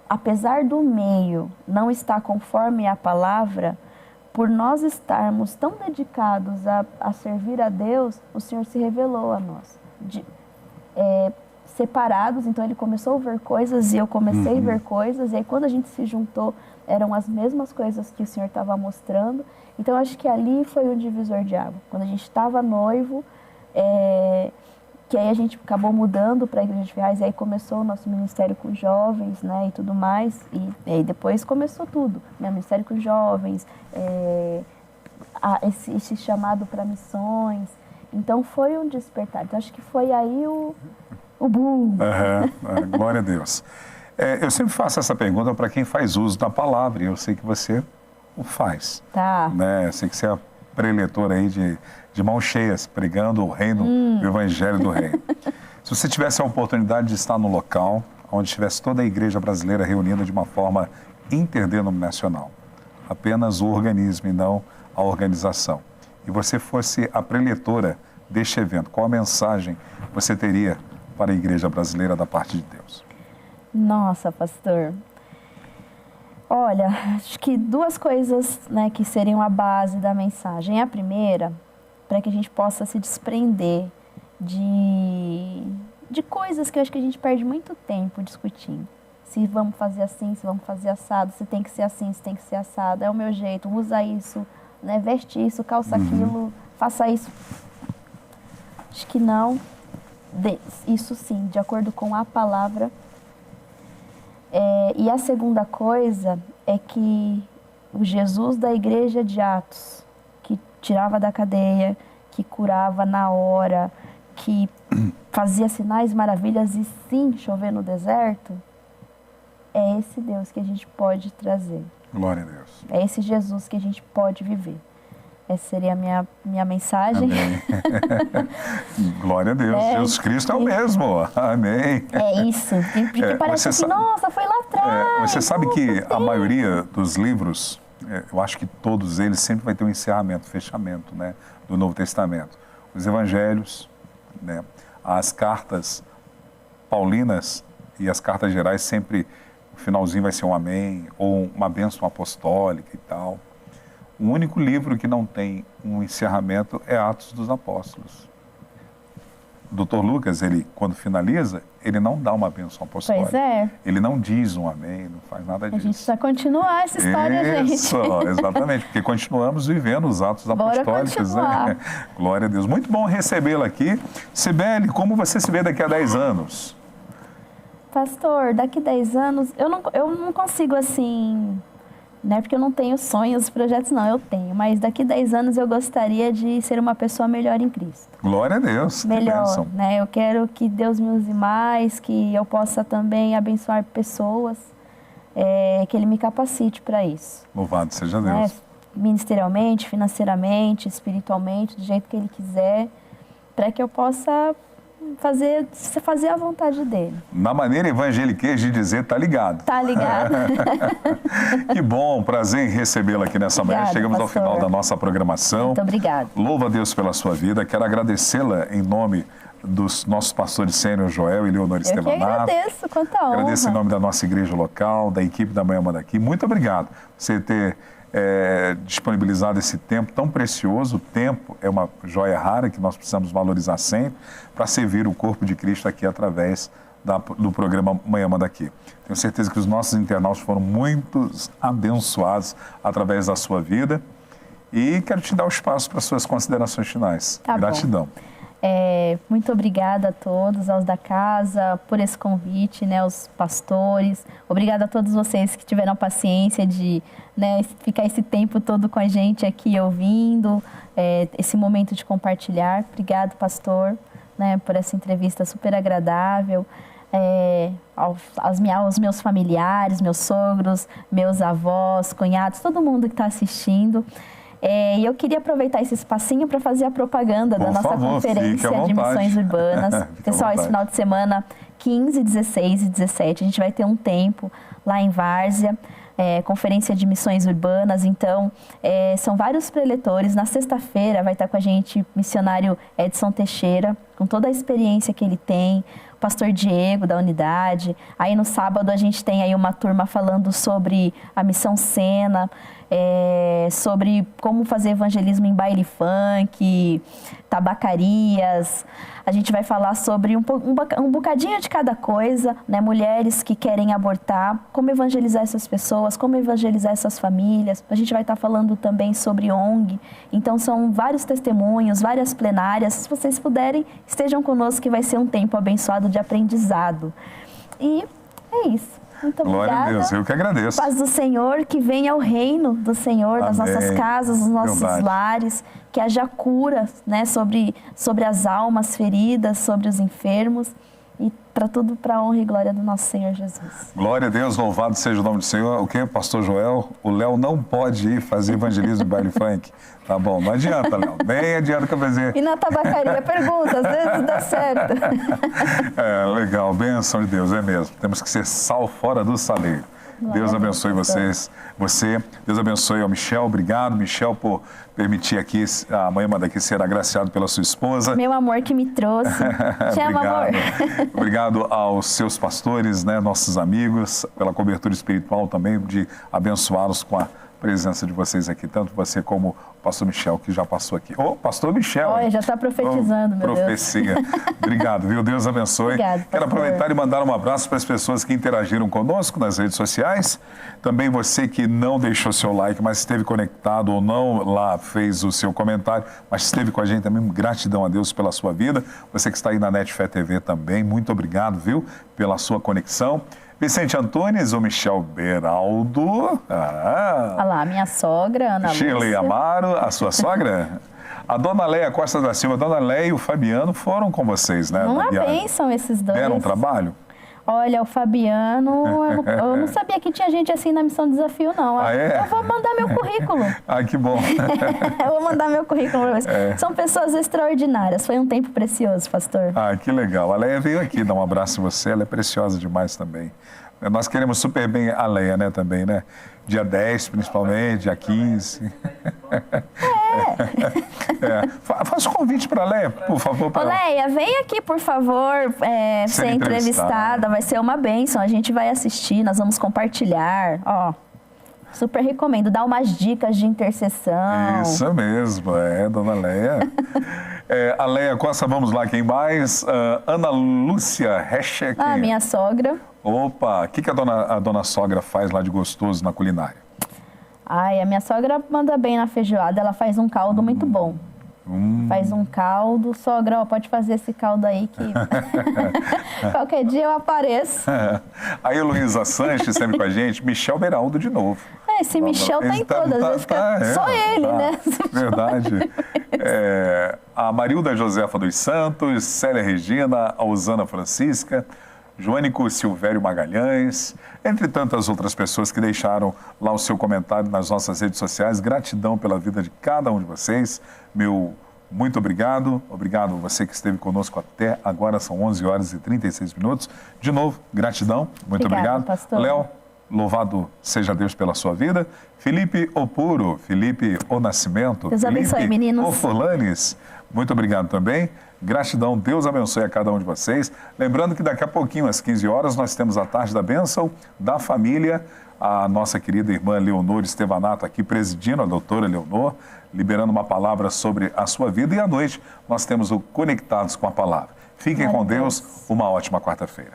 apesar do meio não estar conforme a palavra, por nós estarmos tão dedicados a servir a Deus, o Senhor se revelou a nós. Separados, então ele começou a ver coisas e eu comecei a ver coisas, e aí quando a gente se juntou, eram as mesmas coisas que o Senhor estava mostrando. Então acho que ali foi o divisor de água. Quando a gente estava noivo, que aí a gente acabou mudando para a Igreja de Ferraz, e aí começou o nosso ministério com jovens, né, e tudo mais, e aí depois começou tudo, né, ministério com jovens, esse chamado para missões. Então foi um despertar. Então acho que foi aí o boom. Glória a Deus. Eu sempre faço essa pergunta para quem faz uso da palavra, e eu sei que você o faz. Tá. Né? Eu sei que você é preletora aí de mãos cheias, pregando o reino, o evangelho do reino. Se você tivesse a oportunidade de estar no local onde estivesse toda a igreja brasileira reunida de uma forma interdenominacional, apenas o organismo e não a organização, e você fosse a preletora deste evento, qual a mensagem você teria para a igreja brasileira da parte de Deus? Nossa, pastor. Olha, acho que duas coisas, né, que seriam a base da mensagem. A primeira, para que a gente possa se desprender de coisas que eu acho que a gente perde muito tempo discutindo. Se vamos fazer assim, se vamos fazer assado, se tem que ser assim, se tem que ser assado, é o meu jeito, usa isso, né, veste isso, calça aquilo, faça isso. Acho que não. Isso sim, de acordo com a palavra. E a segunda coisa é que o Jesus da igreja de Atos, que tirava da cadeia, que curava na hora, que fazia sinais, maravilhas e sim chover no deserto, é esse Deus que a gente pode trazer. Glória a Deus. É esse Jesus que a gente pode viver. Essa seria a minha mensagem. Amém. Glória a Deus. Jesus Cristo é o mesmo. Amém. É isso. Porque parece assim, nossa, foi lá atrás. Você sabe que a maioria dos livros, eu acho que todos eles sempre vai ter um encerramento, fechamento, né, do Novo Testamento. Os evangelhos, né, as cartas paulinas e as cartas gerais, sempre o finalzinho vai ser um amém ou uma bênção apostólica e tal. O único livro que não tem um encerramento é Atos dos Apóstolos. O Dr. Lucas, ele, quando finaliza, ele não dá uma bênção apostólica. Pois é. Ele não diz um amém, não faz nada disso. A gente precisa continuar essa história, Isso, gente. exatamente, porque continuamos vivendo os atos apostólicos. Né? Glória a Deus. Muito bom recebê-la aqui. Sibeli, como você se vê daqui a 10 anos? Pastor, daqui a 10 anos, eu não consigo assim... Não é porque eu não tenho sonhos, projetos, não, eu tenho. Mas daqui a 10 anos eu gostaria de ser uma pessoa melhor em Cristo. Glória a Deus. Melhor, né? Eu quero que Deus me use mais, que eu possa também abençoar pessoas, que Ele me capacite para isso. Louvado seja Deus. Né? Ministerialmente, financeiramente, espiritualmente, do jeito que Ele quiser, para que eu possa fazer a vontade dele. Na maneira evangeliquez de dizer, tá ligado. Tá ligado. Que bom, prazer em recebê-la aqui nessa manhã. Chegamos ao final da nossa programação. Muito obrigada. Louva a Deus pela sua vida. Quero agradecê-la em nome dos nossos pastores Sênior Joel e Leonor Estevanato. Eu que agradeço, quanta honra. Agradeço em nome da nossa igreja local, da equipe da Manhã Manda Aqui. Muito obrigado por você ter disponibilizado esse tempo tão precioso. O tempo é uma joia rara que nós precisamos valorizar sempre para servir o corpo de Cristo aqui através do programa Manhã Manda Aqui. Tenho certeza que os nossos internautas foram muito abençoados através da sua vida e quero te dar o espaço para suas considerações finais. Tá Gratidão. Bom. Muito obrigada a todos, aos da casa, por esse convite, né, aos pastores. Obrigada a todos vocês que tiveram paciência de, né, ficar esse tempo todo com a gente aqui ouvindo, esse momento de compartilhar. Obrigado, pastor, né, por essa entrevista super agradável. Aos meus familiares, meus sogros, meus avós, cunhados, todo mundo que está assistindo. E eu queria aproveitar esse espacinho para fazer a propaganda da nossa conferência de missões urbanas. Pessoal, esse final de semana, 15, 16 e 17, a gente vai ter um tempo lá em Várzea, conferência de missões urbanas. Então, são vários preletores. Na sexta-feira vai estar com a gente o missionário Edson Teixeira, com toda a experiência que ele tem, o pastor Diego, da unidade. Aí no sábado a gente tem aí uma turma falando sobre a Missão Sena, sobre como fazer evangelismo em baile funk, tabacarias. A gente vai falar sobre um bocadinho de cada coisa, né? Mulheres que querem abortar, como evangelizar essas pessoas, como evangelizar essas famílias. A gente vai estar falando também sobre ONG. Então são vários testemunhos, várias plenárias. Se vocês puderem, estejam conosco que vai ser um tempo abençoado de aprendizado. E é isso. Muito obrigada. Glória a Deus, eu que agradeço. Paz do Senhor, que venha o reino do Senhor nas nossas casas, nos nossos lares, que haja cura, né, sobre as almas feridas, sobre os enfermos, e para tudo, para a honra e glória do nosso Senhor Jesus. Glória a Deus, louvado seja o nome do Senhor. O que, pastor Joel? O Léo não pode ir fazer evangelismo de baile funk. Tá bom, não adianta, Léo. Nem adianta que eu fazer. E na tabacaria, pergunta, às vezes dá certo. Legal, bênção de Deus, é mesmo. Temos que ser sal fora do saleiro. Deus abençoe vocês. Deus abençoe ao Michel. Obrigado, Michel, por permitir aqui a Mãe Manda Aqui ser agraciado pela sua esposa. Meu amor que me trouxe. Te amo, amor. Obrigado aos seus pastores, né, nossos amigos, pela cobertura espiritual também, de abençoá-los com a presença de vocês aqui, tanto você como o pastor Michel, que já passou aqui. Ô, pastor Michel! Olha, já está profetizando, meu profecia. Deus. Obrigado, viu? Deus abençoe. Obrigado, Quero aproveitar e mandar um abraço para as pessoas que interagiram conosco nas redes sociais. Também você que não deixou seu like, mas esteve conectado ou não lá, fez o seu comentário, mas esteve com a gente também. Gratidão a Deus pela sua vida. Você que está aí na Net Fé TV também, muito obrigado, viu? Pela sua conexão. Vicente Antunes, o Michel Beraldo. Olha lá, minha sogra, Ana Lúcia. Shirley Amaro, a sua sogra? A dona Leia Costa da Silva, a dona Leia e o Fabiano foram com vocês, né? Uma bênção esses dois. Deram um trabalho? Olha, o Fabiano, eu não sabia que tinha gente assim na Missão Desafio, não. Eu vou mandar meu currículo. Que bom. Eu vou mandar meu currículo para vocês. São pessoas extraordinárias. Foi um tempo precioso, pastor. Que legal. A Leia veio aqui dar um abraço em você. Ela é preciosa demais também. Nós queremos super bem a Leia, né, também, né? Dia 10, principalmente, dia 15. Faça um convite para a Leia, por favor. Ô, Leia, vem aqui, por favor, ser entrevistada. Vai ser uma bênção. A gente vai assistir, nós vamos compartilhar. Super recomendo. Dar umas dicas de intercessão. Isso mesmo, dona Leia. A Leia Costa, vamos lá, quem mais? Ana Lúcia Heschek. Minha sogra. Opa, o que a dona sogra faz lá de gostoso na culinária? A minha sogra manda bem na feijoada, ela faz um caldo muito bom. Faz um caldo. Sogra, pode fazer esse caldo aí que qualquer dia eu apareço. Aí o Luísa Sanches sempre com a gente, Michel Beraldo de novo. Esse Michel tá em todas, às vezes só ele, né? Verdade. A Marilda Josefa dos Santos, Célia Regina, a Osana Francisca, Joânico Silvério Magalhães, entre tantas outras pessoas que deixaram lá o seu comentário nas nossas redes sociais. Gratidão pela vida de cada um de vocês. Meu muito obrigado. Obrigado você que esteve conosco até agora, são 11 horas e 36 minutos. De novo, gratidão. Muito obrigado. Pastor. Léo, louvado seja Deus pela sua vida. Felipe Opuro, Felipe O Nascimento, Deus abençoe, Felipe meninos. O Fulanes, muito obrigado também. Gratidão, Deus abençoe a cada um de vocês. Lembrando que daqui a pouquinho, às 15 horas, nós temos a Tarde da Bênção da Família. A nossa querida irmã Leonor Estevanato aqui presidindo, a doutora Leonor, liberando uma palavra sobre a sua vida. E à noite nós temos o Conectados com a Palavra. Fiquem com Deus, uma ótima quarta-feira.